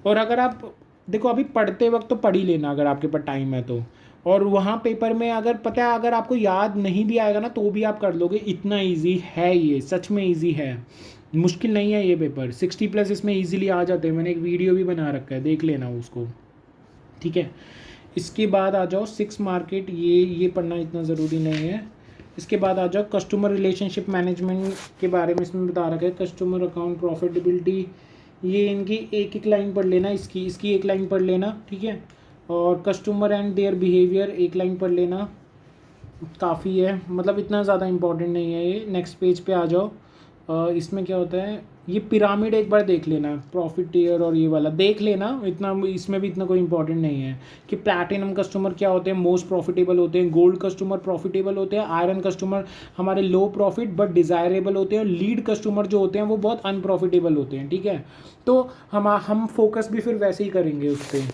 और अगर आप देखो अभी पढ़ते वक्त तो पढ़ ही लेना अगर आपके पास टाइम है तो। और वहाँ पेपर में अगर पता है अगर आपको याद नहीं भी आएगा ना तो भी आप कर लोगे, इतना इजी है ये, सच में इजी है, मुश्किल नहीं है ये पेपर। 60+ इसमें इजीली आ जाते हैं, मैंने एक वीडियो भी बना रखा है, देख लेना उसको, ठीक है। इसके बाद आ जाओ 6 मार्केट, ये पढ़ना इतना ज़रूरी नहीं है। इसके बाद आ जाओ कस्टमर रिलेशनशिप मैनेजमेंट के बारे में इसमें बता रखा है, कस्टमर अकाउंट प्रॉफिटेबिलिटी, ये इनकी एक एक लाइन पढ़ लेना, इसकी एक लाइन पढ़ लेना, ठीक है। और कस्टमर एंड देयर बिहेवियर एक लाइन पढ़ लेना, काफ़ी है, मतलब इतना ज़्यादा इंपॉर्टेंट नहीं है ये। नेक्स्ट पेज पे आ जाओ, इसमें क्या होता है, ये पिरामिड एक बार देख लेना, प्रॉफिट टियर और ये वाला देख लेना, इतना इसमें भी इतना कोई इंपॉर्टेंट नहीं है। कि प्लैटिनम कस्टमर क्या होते हैं, मोस्ट प्रॉफिटेबल होते हैं, गोल्ड कस्टमर प्रॉफिटेबल होते हैं, आयरन कस्टमर हमारे लो प्रॉफिट बट डिज़ायरेबल होते हैं, और लीड कस्टमर जो होते हैं वो बहुत अनप्रॉफिटेबल होते हैं, ठीक है। तो हम फोकस भी फिर वैसे ही करेंगे उस पर।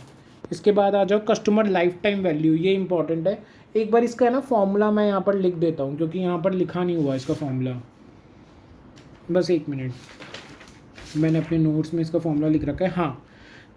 इसके बाद आ जाओ कस्टमर लाइफ टाइम वैल्यू, ये इंपॉर्टेंट है। एक बार इसका है ना फॉर्मूला मैं यहाँ पर लिख देता हूँ क्योंकि यहाँ पर लिखा नहीं हुआ इसका फॉर्मूला, बस एक मिनट, मैंने अपने नोट्स में इसका फॉर्मूला लिख रखा है। हाँ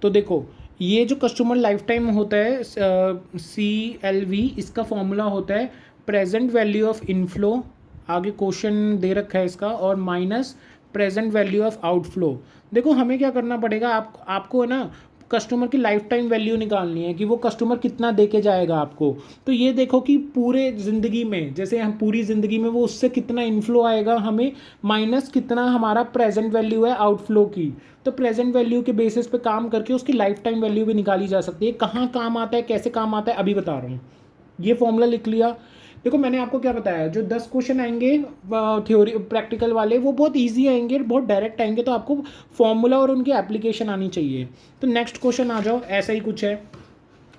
तो देखो ये जो कस्टमर लाइफ टाइम होता है CLV, इसका फॉर्मूला होता है प्रेजेंट वैल्यू ऑफ इनफ्लो, आगे क्वेश्चन दे रखा है इसका, और minus present value of outflow. देखो हमें क्या करना पड़ेगा, आपको है ना कस्टमर की लाइफ टाइम वैल्यू निकालनी है कि वो कस्टमर कितना दे के जाएगा आपको। तो ये देखो कि पूरे ज़िंदगी में, जैसे हम पूरी ज़िंदगी में वो उससे कितना इनफ्लो आएगा हमें, माइनस कितना हमारा प्रेजेंट वैल्यू है आउटफ्लो की। तो प्रेजेंट वैल्यू के बेसिस पे काम करके उसकी लाइफ टाइम वैल्यू भी निकाली जा सकती है। कहाँ काम आता है, कैसे काम आता है, अभी बता रहा हूँ। ये फॉर्मूला लिख लिया। देखो मैंने आपको क्या बताया, जो 10 क्वेश्चन आएंगे थ्योरी प्रैक्टिकल वाले वो बहुत इजी आएंगे, बहुत डायरेक्ट आएंगे, तो आपको फॉर्मूला और उनकी एप्लीकेशन आनी चाहिए। तो नेक्स्ट क्वेश्चन आ जाओ, ऐसा ही कुछ है,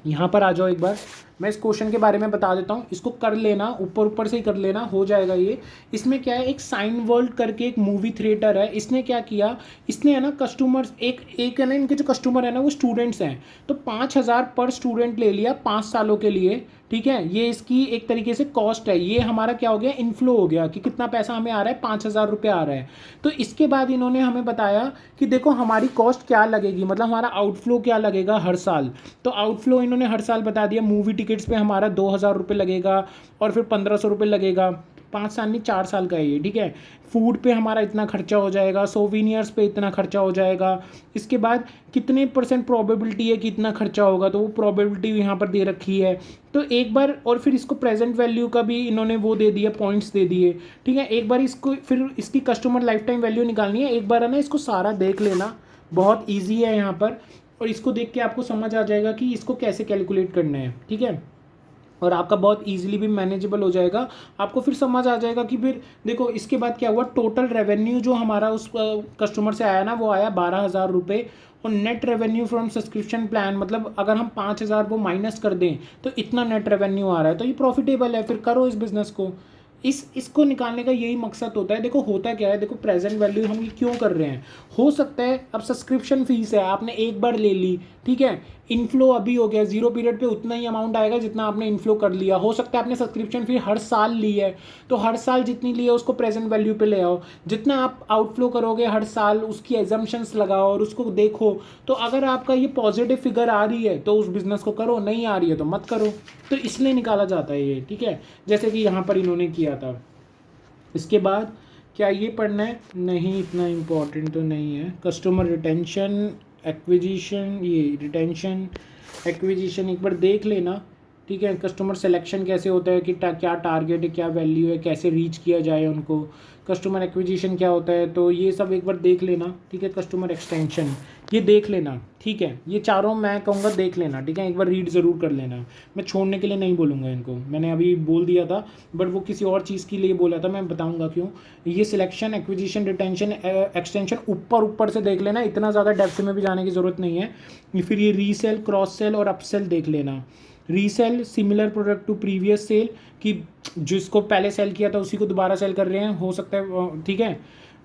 यहाँ पर आ जाओ एक बार, मैं इस क्वेश्चन के बारे में बता देता हूँ, इसको कर लेना, ऊपर ऊपर से ही कर लेना, हो जाएगा ये। इसमें क्या है, एक साइन वर्ल्ड करके एक मूवी थिएटर है, इसने क्या किया, इसने है ना कस्टमर्स एक है ना, इनके जो कस्टमर है ना वो स्टूडेंट्स हैं, तो 5,000 पर स्टूडेंट ले लिया 5 सालों के लिए, ठीक है। ये इसकी एक तरीके से कॉस्ट है, ये हमारा क्या हो गया, इनफ्लो हो गया कि कितना पैसा हमें आ रहा है, 5,000 रुपये आ रहा है। तो इसके बाद इन्होंने हमें बताया कि देखो हमारी कॉस्ट क्या लगेगी, मतलब हमारा आउटफ्लो क्या लगेगा हर साल। तो आउटफ्लो इन्होंने हर साल बता दिया, मूवी टिकट्स पे हमारा 2,000 रुपये लगेगा, और फिर 1,500 रुपये लगेगा, 5 साल नहीं 4 साल का है ये, ठीक है। फूड पे हमारा इतना खर्चा हो जाएगा, सोवीनियर्स पे इतना खर्चा हो जाएगा। इसके बाद कितने % प्रोबेबिलिटी है कि इतना खर्चा होगा, तो वो प्रोबेबिलिटी यहाँ पर दे रखी है। तो एक बार, और फिर इसको प्रेजेंट वैल्यू का भी इन्होंने वो दे दिया, पॉइंट्स दे दिए, ठीक है। एक बार इसको फिर इसकी कस्टमर लाइफ टाइम वैल्यू निकालनी है, एक बार है ना इसको सारा देख लेना, बहुत ईजी है यहाँ पर, और इसको देख के आपको समझ आ जाएगा कि इसको कैसे कैलकुलेट करना है, ठीक है। और आपका बहुत इजीली भी मैनेजेबल हो जाएगा। आपको फिर समझ आ जाएगा कि फिर देखो इसके बाद क्या हुआ, टोटल रेवेन्यू जो हमारा उस कस्टमर से आया ना वो आया 12,000 रुपये। और net revenue from subscription plan, मतलब अगर हम 5,000 वो माइनस कर दें तो इतना नेट रेवेन्यू आ रहा है, तो ये प्रॉफिटेबल है, फिर करो इस बिज़नेस को। इसको निकालने का यही मकसद होता है। देखो होता क्या है, देखो प्रेजेंट वैल्यू हम ये क्यों कर रहे हैं, हो सकता है अब सब्सक्रिप्शन फीस है आपने एक बार ले ली, ठीक है, इनफ्लो अभी हो गया, जीरो पीरियड पे उतना ही अमाउंट आएगा जितना आपने इनफ्लो कर लिया। हो सकता है आपने सब्सक्रिप्शन फी हर साल ली है, तो हर साल जितनी ली है उसको प्रेजेंट वैल्यू पे ले आओ। जितना आप आउटफ्लो करोगे हर साल उसकी एजम्पशंस लगाओ और उसको देखो। तो अगर आपका ये पॉजिटिव फिगर आ रही है तो उस बिज़नेस को करो, नहीं आ रही है तो मत करो। तो इसलिए निकाला जाता है ये, ठीक है, जैसे कि यहाँ पर इन्होंने किया था। इसके बाद क्या ये पढ़ना है, नहीं इतना इम्पोर्टेंट तो नहीं है। कस्टमर रिटेंशन एक्विजिशन, ये रिटेंशन एक्विजिशन एक बार देख लेना, ठीक है। कस्टमर सिलेक्शन कैसे होता है कि क्या टारगेट है, क्या वैल्यू है, कैसे रीच किया जाए उनको। कस्टमर एक्विजिशन क्या होता है, तो ये सब एक बार देख लेना, ठीक है। कस्टमर एक्सटेंशन ये देख लेना, ठीक है। ये चारों मैं कहूँगा देख लेना, ठीक है, एक बार रीड ज़रूर कर लेना। मैं छोड़ने के लिए नहीं बोलूँगा इनको, मैंने अभी बोल दिया था बट वो किसी और चीज़ के लिए बोला था, मैं बताऊँगा क्यों। ये सिलेक्शन एक्विजिशन रिटेंशन एक्सटेंशन ऊपर ऊपर से देख लेना, इतना ज़्यादा डेप्थ में भी जाने की ज़रूरत नहीं है। फिर ये रीसेल, क्रॉस सेल और अपसेल देख लेना। Resell similar product to previous sale, कि जिसको पहले सेल किया था उसी को दोबारा सेल कर रहे हैं, हो सकता है, ठीक है।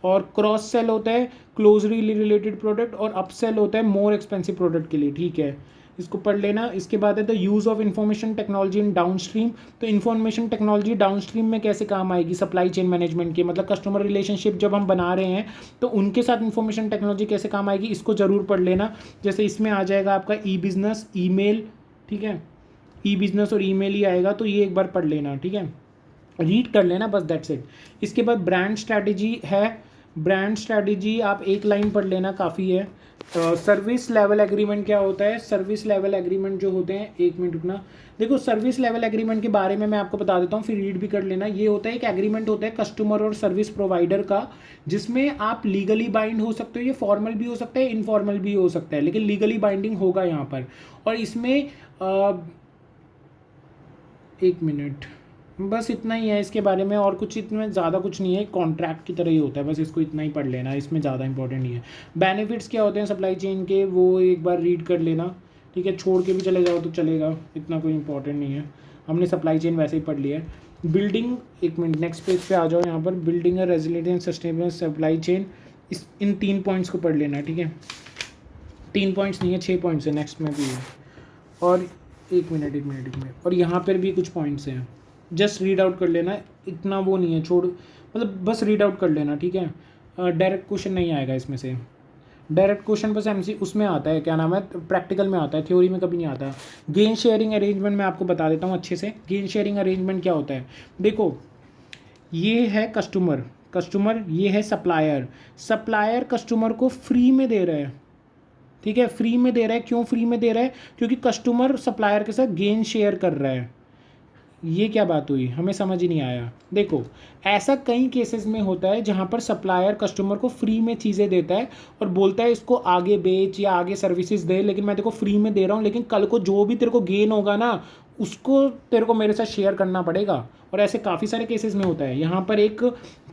और क्रॉस सेल होता है क्लोजली रिलेटेड प्रोडक्ट, और अपसेल होता है मोर एक्सपेंसिव प्रोडक्ट के लिए, ठीक है, इसको पढ़ लेना। इसके बाद है the use of information technology in downstream. तो इन्फॉर्मेशन टेक्नोलॉजी डाउनस्ट्रीम में कैसे काम आएगी, सप्लाई चेन मैनेजमेंट के, मतलब कस्टमर रिलेशनशिप जब हम बना रहे हैं तो उनके साथ इन्फॉर्मेशन टेक्नोलॉजी कैसे काम आएगी, इसको ज़रूर पढ़ लेना। जैसे इसमें आ जाएगा आपका ई बिज़नेस, ईमेल, ठीक है, ई बिज़नेस और ईमेल ही आएगा, तो ये एक बार पढ़ लेना, ठीक है, रीड कर लेना, बस दैट्स इट। इसके बाद ब्रांड स्ट्रैटेजी है, ब्रांड स्ट्रैटेजी आप एक लाइन पढ़ लेना, काफ़ी है। सर्विस लेवल एग्रीमेंट क्या होता है, सर्विस लेवल एग्रीमेंट जो होते हैं, एक मिनट रुकना, देखो सर्विस लेवल एग्रीमेंट के बारे में मैं आपको बता देता हूँ, फिर रीड भी कर लेना। ये होता है एक एग्रीमेंट होता है कस्टमर और सर्विस प्रोवाइडर का, जिसमें आप लीगली बाइंड हो सकते हो, ये फॉर्मल भी हो सकता है इनफॉर्मल भी हो सकता है, लेकिन लीगली बाइंडिंग होगा यहाँ पर। और इसमें एक मिनट, बस इतना ही है इसके बारे में, और कुछ इतने ज़्यादा कुछ नहीं है, कॉन्ट्रैक्ट की तरह ही होता है, बस इसको इतना ही पढ़ लेना, इसमें ज़्यादा इंपॉर्टेंट नहीं है। बेनिफिट्स क्या होते हैं सप्लाई चेन के, वो एक बार रीड कर लेना, ठीक है, छोड़ के भी चले जाओ तो चलेगा, इतना कोई इंपॉर्टेंट नहीं है, हमने सप्लाई चेन वैसे ही पढ़ लिया है। बिल्डिंग, एक मिनट नेक्स्ट पेज पे आ जाओ, यहाँ पर building a resilient and sustainable supply chain, in 3 points को पढ़ लेना, ठीक है, 3 पॉइंट्स नहीं है 6 पॉइंट्स है, नेक्स्ट में भी है। और एक मिनट, और यहाँ पर भी कुछ पॉइंट्स हैं, जस्ट रीड आउट कर लेना, इतना वो नहीं है, छोड़, मतलब बस रीड आउट कर लेना, ठीक है। डायरेक्ट क्वेश्चन नहीं आएगा इसमें से, डायरेक्ट क्वेश्चन बस एमसी उसमें आता है, क्या नाम है, प्रैक्टिकल में आता है, थ्योरी में कभी नहीं आता। गेन शेयरिंग अरेंजमेंट मैं आपको बता देता हूँ अच्छे से। गेन शेयरिंग अरेंजमेंट क्या होता है, देखो ये है कस्टमर ये है सप्लायर कस्टमर को फ्री में दे रहा है, ठीक है, फ्री में दे रहा है, क्यों फ्री में दे रहा है, क्योंकि कस्टमर सप्लायर के साथ गेन शेयर कर रहा है। ये क्या बात हुई, हमें समझ ही नहीं आया। देखो ऐसा कई केसेस में होता है जहाँ पर सप्लायर कस्टमर को फ्री में चीज़ें देता है और बोलता है इसको आगे बेच या आगे सर्विसेज दे, लेकिन मैं तेरे को फ्री में दे रहा हूँ, लेकिन कल को जो भी तेरे को गेन होगा ना उसको तेरे को मेरे साथ शेयर करना पड़ेगा। और ऐसे काफ़ी सारे केसेस में होता है। यहाँ पर एक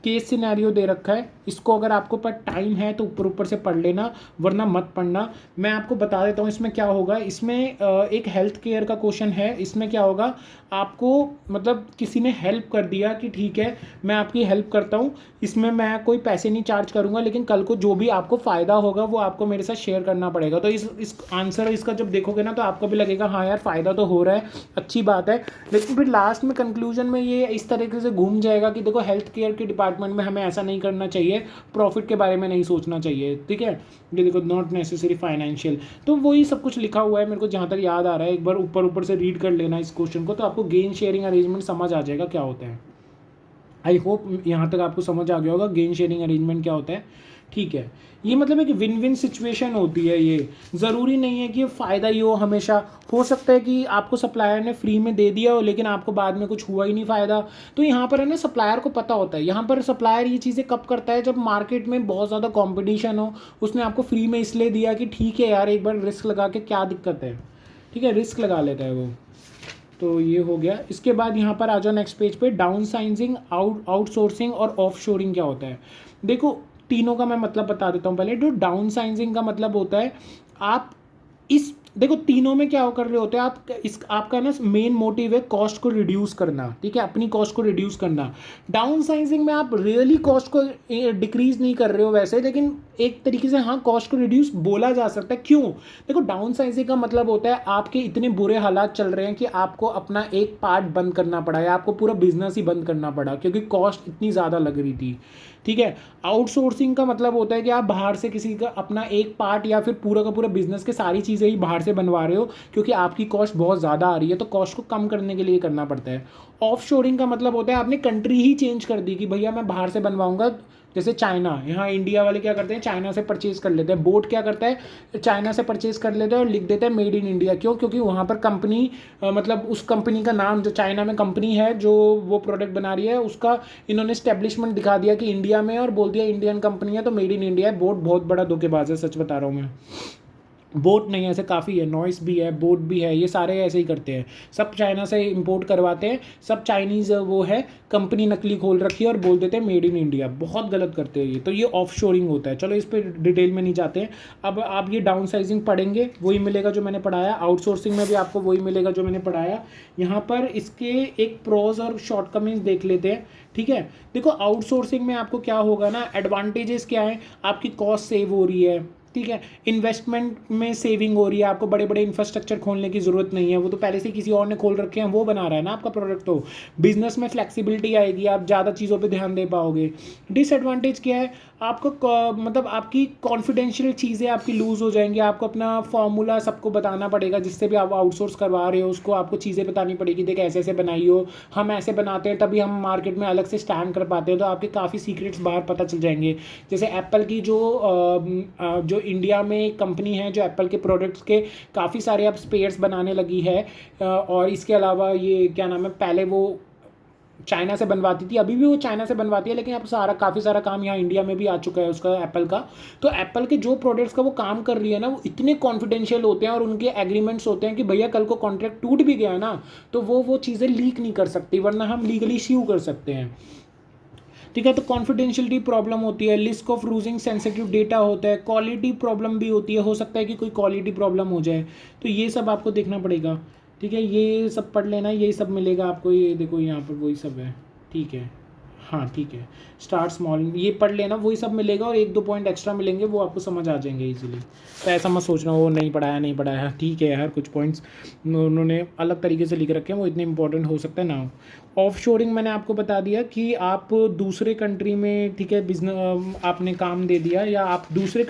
केस सिनेरियो दे रखा है, इसको अगर आपको पर टाइम है तो ऊपर ऊपर से पढ़ लेना, वरना मत पढ़ना। मैं आपको बता देता हूँ इसमें क्या होगा। इसमें एक हेल्थ केयर का क्वेश्चन है। इसमें क्या होगा, आपको मतलब किसी ने हेल्प कर दिया कि ठीक है मैं आपकी हेल्प करता हूँ, इसमें मैं कोई पैसे नहीं चार्ज करूँगा, लेकिन कल को जो भी आपको फ़ायदा होगा वो आपको मेरे साथ शेयर करना पड़ेगा। तो इस आंसर इसका जब देखोगे ना तो आपको भी लगेगा हाँ यार फ़ायदा तो हो रहा है, अच्छी बात है। लेकिन फिर लास्ट में कंक्लूजन में ये इस तरीके से घूम जाएगा कि देखो हेल्थ केयर के डिपार्टमेंट में हमें ऐसा नहीं करना चाहिए, प्रॉफिट के बारे में नहीं सोचना चाहिए, ठीक है। ये देखो नॉट नेसेसरी फाइनेंशियल, तो वही सब कुछ लिखा हुआ है मेरे को जहाँ तक याद आ रहा है। एक बार ऊपर ऊपर से रीड कर लेना इस क्वेश्चन को, तो आपको गेन शेयरिंग अरेंजमेंट समझ आ जाएगा क्या होता है। आई होप यहाँ तक आपको समझ आ गया होगा गेन शेयरिंग अरेंजमेंट क्या होता है, ठीक है। ये मतलब एक विन विन सिचुएशन होती है। ये ज़रूरी नहीं है कि फ़ायदा ही हो हमेशा, हो सकता है कि आपको सप्लायर ने फ्री में दे दिया हो लेकिन आपको बाद में कुछ हुआ ही नहीं फ़ायदा। तो यहाँ पर है ना सप्लायर को पता होता है। यहाँ पर सप्लायर ये चीज़ें कब करता है, जब मार्केट में बहुत ज़्यादा कॉम्पिटिशन हो। उसने आपको फ्री में इसलिए दिया कि ठीक है यार एक बार रिस्क लगा के क्या दिक्कत है, ठीक है, रिस्क लगा लेता है वो। तो ये हो गया। इसके बाद यहाँ पर आ जाओ नेक्स्ट पेज पे, डाउन साइजिंग, आउटसोर्सिंग और ऑफ शोरिंग क्या होता है। देखो तीनों का मैं मतलब बता देता हूँ पहले। जो डाउन साइजिंग का मतलब होता है, आप इस देखो तीनों में क्या कर रहे होते हैं आप, इस आपका ना मेन मोटिव है कॉस्ट को रिड्यूस करना, ठीक है, अपनी कॉस्ट को रिड्यूस करना। डाउन साइजिंग में आप रियली कॉस्ट को डिक्रीज नहीं कर रहे हो वैसे, लेकिन एक तरीके से हाँ कॉस्ट को रिड्यूस बोला जा सकता है। क्यों? देखो डाउन साइजिंग का मतलब होता है आपके इतने बुरे हालात चल रहे हैं कि आपको अपना एक पार्ट बंद करना पड़ा या आपको पूरा बिजनेस ही बंद करना पड़ा क्योंकि कॉस्ट इतनी ज़्यादा लग रही थी, ठीक है। आउटसोर्सिंग का मतलब होता है कि आप बाहर से किसी का अपना एक पार्ट या फिर पूरा का पूरा बिजनेस के सारी चीज़ें ही बाहर से बनवा रहे हो क्योंकि आपकी कॉस्ट बहुत ज़्यादा आ रही है, तो कॉस्ट को कम करने के लिए करना पड़ता है। ऑफ शोरिंग का मतलब होता है आपने कंट्री ही चेंज कर दी कि भैया मैं बाहर से बनवाऊंगा। जैसे चाइना, यहाँ इंडिया वाले क्या करते हैं, चाइना से परचेज कर लेते हैं। बोट क्या करता है, चाइना से परचेज कर लेते हैं और लिख देते हैं मेड इन इंडिया। क्यों? क्योंकि वहाँ पर कंपनी मतलब उस कंपनी का नाम, जो चाइना में कंपनी है जो वो प्रोडक्ट बना रही है, उसका इन्होंने स्टैब्लिशमेंट दिखा दिया कि इंडिया में, और बोल दिया इंडियन कंपनी है तो मेड इन इंडिया है। बोट बहुत बड़ा धोखेबाज है, सच बता रहा हूँ मैं। बोट नहीं, ऐसे काफ़ी है, नॉइस भी है, बोट भी है, ये सारे ऐसे ही करते हैं। सब चाइना से इंपोर्ट करवाते हैं, सब चाइनीज़ वो है, कंपनी नकली खोल रखी है और बोल देते हैं मेड इन इंडिया। बहुत गलत करते हैं ये, तो ये ऑफ शोरिंग होता है। चलो इस पर डिटेल में नहीं जाते हैं। अब आप ये डाउन साइजिंग पढ़ेंगे, वही मिलेगा जो मैंने पढ़ाया। आउटसोर्सिंग में भी आपको वही मिलेगा जो मैंने पढ़ाया। यहाँ पर इसके एक प्रोज और शॉर्टकमिंग्स देख लेते हैं, ठीक है। देखो आउटसोर्सिंग में आपको क्या होगा ना, एडवांटेजेस क्या है, आपकी कॉस्ट सेव हो रही है, ठीक है, इन्वेस्टमेंट में सेविंग हो रही है, आपको बड़े बड़े इंफ्रास्ट्रक्चर खोलने की ज़रूरत नहीं है, वो तो पहले से किसी और ने खोल रखे हैं, वो बना रहा है ना आपका प्रोडक्ट। तो बिजनेस में फ्लेक्सिबिलिटी आएगी, आप ज़्यादा चीज़ों पे ध्यान दे पाओगे। डिसएडवांटेज क्या है, आपको मतलब आपकी कॉन्फिडेंशियल चीज़ें आपकी लूज़ हो जाएंगी, आपको अपना फॉर्मूला सबको बताना पड़ेगा, जिससे भी आप आउटसोर्स करवा रहे हो उसको आपको चीज़ें बतानी पड़ेगी, देख ऐसे ऐसे बनाई हो, हम ऐसे बनाते हैं तभी हम मार्केट में अलग से स्टैंड कर पाते हैं। तो आपके काफ़ी सीक्रेट्स बाहर पता चल जाएंगे। जैसे एप्पल की जो इंडिया में एक कंपनी है जो एप्पल के प्रोडक्ट्स के काफ़ी सारे अब स्पेयर्स बनाने लगी है, और इसके अलावा ये क्या नाम है, पहले वो चाइना से बनवाती थी, अभी भी वो चाइना से बनवाती है, लेकिन अब काफ़ी सारा काम यहाँ इंडिया में भी आ चुका है उसका, एप्पल का। तो एप्पल के जो प्रोडक्ट्स का वो काम कर रही है ना, वो इतने कॉन्फिडेंशियल होते हैं और उनके एग्रीमेंट्स होते हैं कि भैया कल को कॉन्ट्रैक्ट टूट भी गया ना तो वो चीज़ें लीक नहीं कर सकती, वरना हम लीगली स्यू कर सकते हैं, ठीक है। तो कॉन्फिडेंशियलिटी प्रॉब्लम होती है, risk of losing sensitive data होता है, क्वालिटी प्रॉब्लम भी होती है, हो सकता है कि कोई क्वालिटी प्रॉब्लम हो जाए, तो ये सब आपको देखना पड़ेगा, ठीक है। ये सब पढ़ लेना, यही सब मिलेगा आपको, ये देखो यहाँ पर वही सब है, ठीक है, हाँ ठीक है। स्टार्ट स्मॉल ये पढ़ लेना, वही सब मिलेगा और एक दो पॉइंट एक्स्ट्रा मिलेंगे, वो आपको समझ आ जाएंगे इजीली। तो ऐसा मत सोचना वो नहीं पढ़ाया, ठीक है यार, कुछ पॉइंट्स उन्होंने अलग तरीके से लिख रखे हैं, वो इतने इंपॉर्टेंट हो सकता है ना हो। ऑफ शोरिंग मैंने आपको बता दिया कि आप दूसरे कंट्री में, ठीक है, बिजनेस आपने काम दे दिया, या आप दूसरे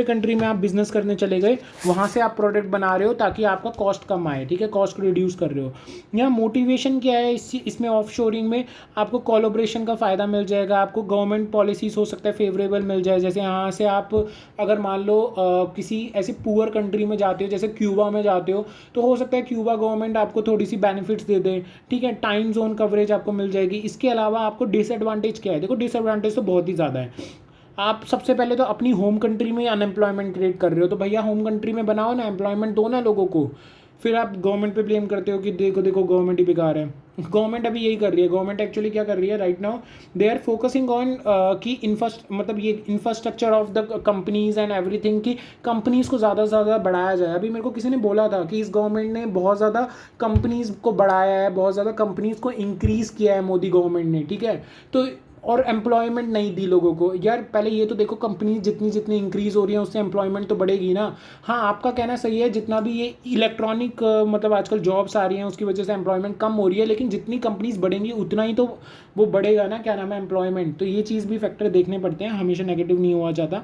कंट्री में आप बिजनेस करने चले गए, वहाँ से आप प्रोडक्ट बना रहे हो ताकि आपका कॉस्ट कम आए, ठीक है, कॉस्ट को रिड्यूस कर रहे हो। यहाँ मोटिवेशन क्या है इसमें ऑफ शोरिंग में, आपको कोलैबोरेशन का फ़ायदा मिल जाएगा, आपको गवर्नमेंट पॉलिसीज हो सकता है फेवरेबल मिल जाए। जैसे यहाँ से आप अगर मान लो किसी ऐसे पुअर कंट्री में जाते हो, जैसे क्यूबा में जाते हो, तो हो सकता है क्यूबा गवर्नमेंट आपको थोड़ी सी बेनिफिट्स दे दे, ठीक है, टाइम जोन कवरेज आपको मिल जाएगी। इसके अलावा आपको डिसएडवांटेज क्या है, देखो डिसएडवांटेज तो बहुत ही ज़्यादा है। आप सबसे पहले तो अपनी होम कंट्री में अनएम्प्लॉयमेंट क्रिएट कर रहे हो, तो भैया होम कंट्री में बनाओ ना, एम्प्लॉयमेंट दो ना लोगों को। फिर आप गवर्नमेंट पे ब्लेम करते हो कि देखो गवर्नमेंट ही बेकार है। गवर्नमेंट अभी यही कर रही है, गवर्नमेंट एक्चुअली क्या कर रही है right now, they are focusing on कि मतलब ये infrastructure of the companies and everything, की कंपनीज को ज़्यादा से ज़्यादा बढ़ाया जाए। अभी मेरे को किसी ने बोला था कि इस गवर्नमेंट ने बहुत ज़्यादा कंपनीज को बढ़ाया है, बहुत ज़्यादा कंपनीज को इंक्रीज़ किया है मोदी गवर्नमेंट ने, ठीक है। तो और एम्प्लॉयमेंट नहीं दी लोगों को। यार पहले ये तो देखो, कंपनी जितनी जितनी इंक्रीज हो रही है उससे एम्प्लॉयमेंट तो बढ़ेगी ना। हाँ आपका कहना सही है, जितना भी ये इलेक्ट्रॉनिक मतलब आजकल जॉब्स आ रही हैं उसकी वजह से एम्प्लॉयमेंट कम हो रही है, लेकिन जितनी कंपनीज बढ़ेंगी उतना ही तो वो बढ़ेगा ना, क्या नाम है, एम्प्लॉयमेंट। तो ये चीज़ भी फैक्टर देखने पड़ते हैं, हमेशा नेगेटिव नहीं हुआ जाता।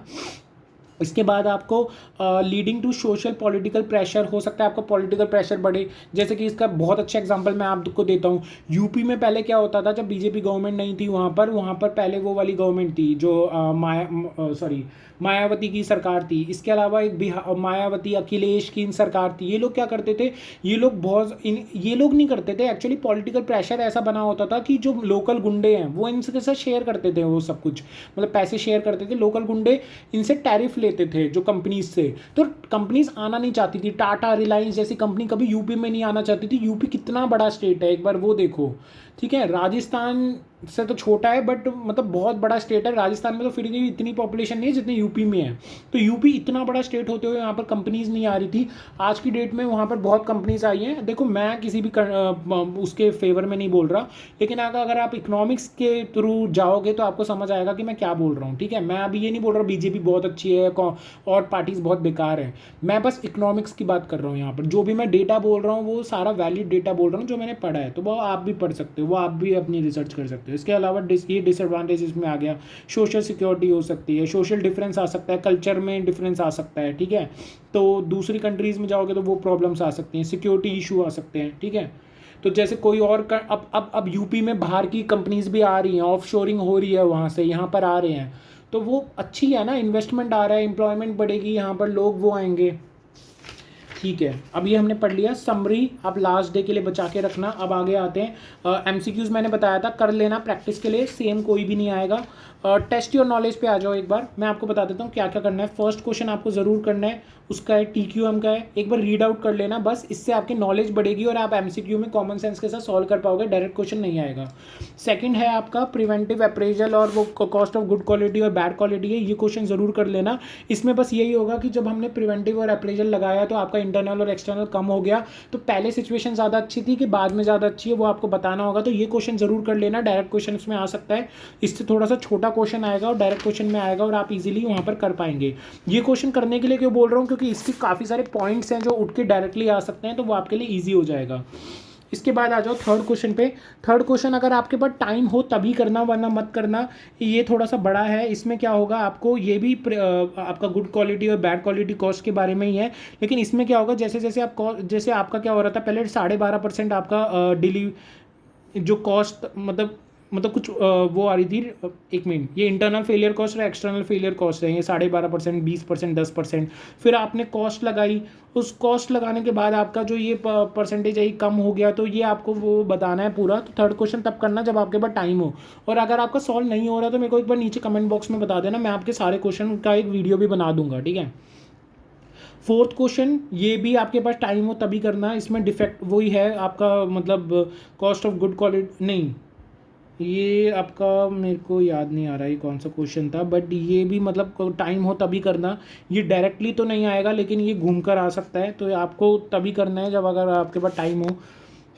इसके बाद आपको leading to social political pressure, हो सकता है आपका पॉलिटिकल प्रेशर बढ़े। जैसे कि इसका बहुत अच्छा एग्जांपल मैं आपको देता हूँ। यूपी में पहले क्या होता था, जब बीजेपी गवर्नमेंट नहीं थी वहाँ पर पहले वो वाली गवर्नमेंट थी जो मायावती की सरकार थी, इसके अलावा एक मायावती, अखिलेश की सरकार थी। ये लोग क्या करते थे, ये लोग नहीं करते थे एक्चुअली, पॉलिटिकल प्रेशर ऐसा बना होता था कि जो लोकल गुंडे हैं वो इनके साथ शेयर करते थे, वो सब कुछ मतलब पैसे शेयर करते थे। लोकल गुंडे इनसे टैरिफ लेते थे जो कंपनीज से, तो कंपनीज आना नहीं चाहती थी। टाटा, रिलायंस जैसी कंपनी कभी यूपी में नहीं आना चाहती थी। यूपी कितना बड़ा स्टेट है, एक बार वो देखो, ठीक है। राजस्थान से तो छोटा है बट मतलब बहुत बड़ा स्टेट है। राजस्थान में तो फिर भी इतनी पॉपुलेशन नहीं है जितनी यूपी में है। तो यूपी इतना बड़ा स्टेट होते हुए यहाँ पर कंपनीज नहीं आ रही थी। आज की डेट में वहाँ पर बहुत कंपनीज आई हैं। देखो मैं किसी भी उसके फेवर में नहीं बोल रहा, लेकिन अगर आप इकोनॉमिक्स के थ्रू जाओगे तो आपको समझ आएगा कि मैं क्या बोल रहा हूँ, ठीक है। मैं अभी ये नहीं बोल रहा बीजेपी बहुत अच्छी है और पार्टीज बहुत बेकार है, मैं बस इकोनॉमिक्स की बात कर रहा हूँ। यहाँ पर जो भी मैं डेटा बोल रहा हूँ वो सारा वैलिड डेटा बोल रहा हूँ जो मैंने पढ़ा है, तो वो आप भी पढ़ सकते हो, वो आप भी अपनी रिसर्च कर सकते हो। इसके अलावा ये डिसएडवांटेज इसमें आ गया, सोशल सिक्योरिटी हो सकती है, सोशल डिफरेंस आ सकता है, कल्चर में डिफरेंस आ सकता है, ठीक है। तो दूसरी कंट्रीज़ में जाओगे तो वो प्रॉब्लम्स आ सकती हैं, सिक्योरिटी इशू आ सकते हैं, ठीक है। तो जैसे कोई और अब यूपी में बाहर की कंपनीज भी आ रही हैं, ऑफ शोरिंग हो रही है, वहाँ से यहाँ पर आ रहे हैं, तो वो अच्छी है ना, इन्वेस्टमेंट आ रहा है, एम्प्लॉयमेंट बढ़ेगी, यहाँ पर लोग वो आएंगे, ठीक है। अब ये हमने पढ़ लिया समरी, आप लास्ट डे के लिए बचा के रखना। अब आगे आते हैं एमसीक्यूज, मैंने बताया था कर लेना प्रैक्टिस के लिए, सेम कोई भी नहीं आएगा। टेस्ट योर नॉलेज पे आ जाओ, एक बार मैं आपको बता देता हूँ क्या क्या करना है। फर्स्ट क्वेश्चन आपको ज़रूर करना है, उसका है TQM का है, एक बार रीड आउट कर लेना बस, इससे आपकी नॉलेज बढ़ेगी और आप MCQ में कॉमन सेंस के साथ सॉल्व कर पाओगे, डायरेक्ट क्वेश्चन नहीं आएगा। सेकंड है आपका प्रिवेंटिव अप्रेजल, और वो कॉस्ट ऑफ गुड क्वालिटी और बैड क्वालिटी है, ये क्वेश्चन ज़रूर कर लेना। इसमें बस यही होगा कि जब हमने प्रिवेंटिव और अप्रेजल लगाया तो आपका इंटरनल और एक्सटर्नल कम हो गया, तो पहले सिचुएशन ज़्यादा अच्छी थी कि बाद में ज़्यादा अच्छी है, वो आपको बताना होगा। तो ये क्वेश्चन ज़रूर कर लेना, डायरेक्ट क्वेश्चन इसमें आ सकता है, इससे थोड़ा सा छोटा क्वेश्चन आएगा और डायरेक्ट क्वेश्चन में आएगा और आप इजीली वहाँ पर कर पाएंगे। ये क्वेश्चन करने के लिए क्यों बोल रहा हूँ, क्योंकि इसके काफ़ी सारे पॉइंट्स हैं जो उठ के डायरेक्टली आ सकते हैं, तो वो आपके लिए ईजी हो जाएगा। इसके बाद आ जाओ थर्ड क्वेश्चन पे। थर्ड क्वेश्चन अगर आपके पास टाइम हो तभी करना, वरना मत करना, ये थोड़ा सा बड़ा है। इसमें क्या होगा, आपको ये भी आपका गुड क्वालिटी और बैड क्वालिटी कॉस्ट के बारे में ही है, लेकिन इसमें क्या होगा, जैसे आपका क्या हो रहा था पहले 12.5% आपका डिली जो कॉस्ट मतलब कुछ वो आ रही थी, एक मिनट, ये इंटरनल फेलियर कॉस्ट और एक्सटर्नल फेलियर कॉस्ट है, ये 12.5%, 20%, 10%। फिर आपने कॉस्ट लगाई, उस कॉस्ट लगाने के बाद आपका जो ये परसेंटेज है कम हो गया, तो ये आपको वो बताना है पूरा। तो थर्ड क्वेश्चन तब करना जब आपके पास टाइम हो, और अगर आपका सॉल्व नहीं हो रहा तो मेरे को एक बार नीचे कमेंट बॉक्स में बता देना, मैं आपके सारे क्वेश्चन का एक वीडियो भी बना दूंगा, ठीक है। फोर्थ क्वेश्चन, ये भी आपके पास टाइम हो तभी करना, इसमें डिफेक्ट वही है आपका, मतलब कॉस्ट ऑफ गुड क्वालिटी नहीं, ये आपका मेरे को याद नहीं आ रहा है कौन सा क्वेश्चन था, बट ये भी मतलब टाइम हो तभी करना। ये डायरेक्टली तो नहीं आएगा लेकिन ये घूम कर आ सकता है, तो आपको तभी करना है जब अगर आपके पास टाइम हो।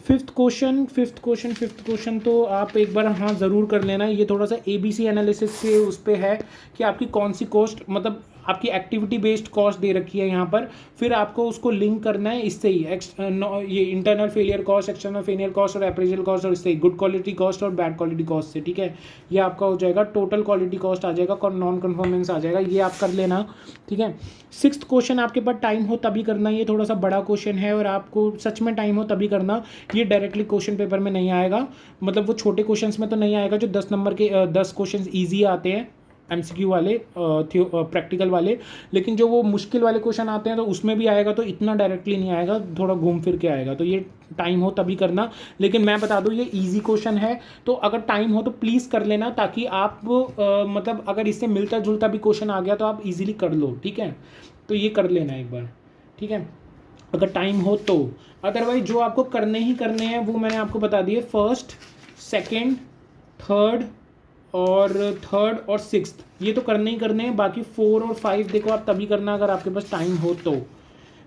फिफ्थ क्वेश्चन तो आप एक बार हाँ ज़रूर कर लेना। ये थोड़ा सा ABC एनालिसिस से उस पर है कि आपकी कौन सी कॉस्ट, मतलब आपकी एक्टिविटी बेस्ड कॉस्ट दे रखी है यहाँ पर, फिर आपको उसको लिंक करना है इससे ही ये internal failure cost, external failure cost और अप्रेजल कॉस्ट, और इससे ही गुड क्वालिटी कॉस्ट और बैड क्वालिटी कॉस्ट से, ठीक है। ये आपका हो जाएगा, टोटल क्वालिटी कॉस्ट आ जाएगा और नॉन कन्फॉर्मेंस आ जाएगा, ये आप कर लेना, ठीक है। सिक्स्थ क्वेश्चन आपके पास टाइम हो तभी करना, ये थोड़ा सा बड़ा क्वेश्चन है और आपको सच में टाइम हो तभी करना। ये डायरेक्टली क्वेश्चन पेपर में नहीं आएगा, मतलब वो छोटे क्वेश्चंस में तो नहीं आएगा जो 10 नंबर के 10 क्वेश्चंस इजी आते हैं MCQ वाले, प्रैक्टिकल वाले, लेकिन जो वो मुश्किल वाले क्वेश्चन आते हैं तो उसमें भी आएगा, तो इतना डायरेक्टली नहीं आएगा, थोड़ा घूम फिर के आएगा। तो ये टाइम हो तभी करना, लेकिन मैं बता दूं ये इजी क्वेश्चन है, तो अगर टाइम हो तो प्लीज़ कर लेना, ताकि आप मतलब अगर इससे मिलता जुलता भी क्वेश्चन आ गया तो आप इजीली कर लो, ठीक है। तो ये कर लेना एक बार, ठीक है, अगर टाइम हो तो। अदरवाइज जो आपको करने ही करने हैं वो मैंने आपको बता दिए, फर्स्ट, सेकेंड, थर्ड और सिक्स्थ, ये तो करने ही करने हैं। बाकी 4 और 5 देखो आप तभी करना अगर आपके पास टाइम हो तो,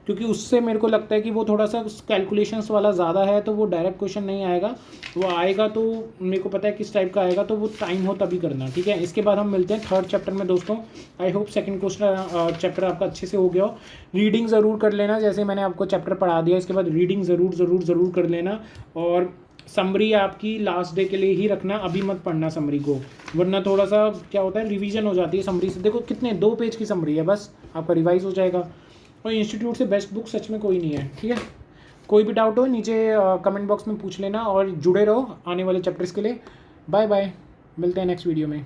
क्योंकि उससे मेरे को लगता है कि वो थोड़ा सा कैलकुलेशंस वाला ज़्यादा है, तो वो डायरेक्ट क्वेश्चन नहीं आएगा, वो आएगा तो मेरे को पता है किस टाइप का आएगा, तो वो टाइम हो तभी करना, ठीक है। इसके बाद हम मिलते हैं थर्ड चैप्टर में दोस्तों। I hope second question chapter आपका अच्छे से हो गया हो। रीडिंग ज़रूर कर लेना, जैसे मैंने आपको चैप्टर पढ़ा दिया, इसके बाद रीडिंग ज़रूर कर लेना, और समरी आपकी लास्ट डे के लिए ही रखना, अभी मत पढ़ना समरी को, वरना थोड़ा सा क्या होता है रिवीजन हो जाती है समरी से। देखो कितने 2 पेज की समरी है, बस आपका रिवाइज हो जाएगा। और इंस्टीट्यूट से बेस्ट बुक सच में कोई नहीं है, ठीक है। कोई भी डाउट हो नीचे कमेंट बॉक्स में पूछ लेना, और जुड़े रहो आने वाले चैप्टर्स के लिए। बाय बाय, मिलते हैं नेक्स्ट वीडियो में।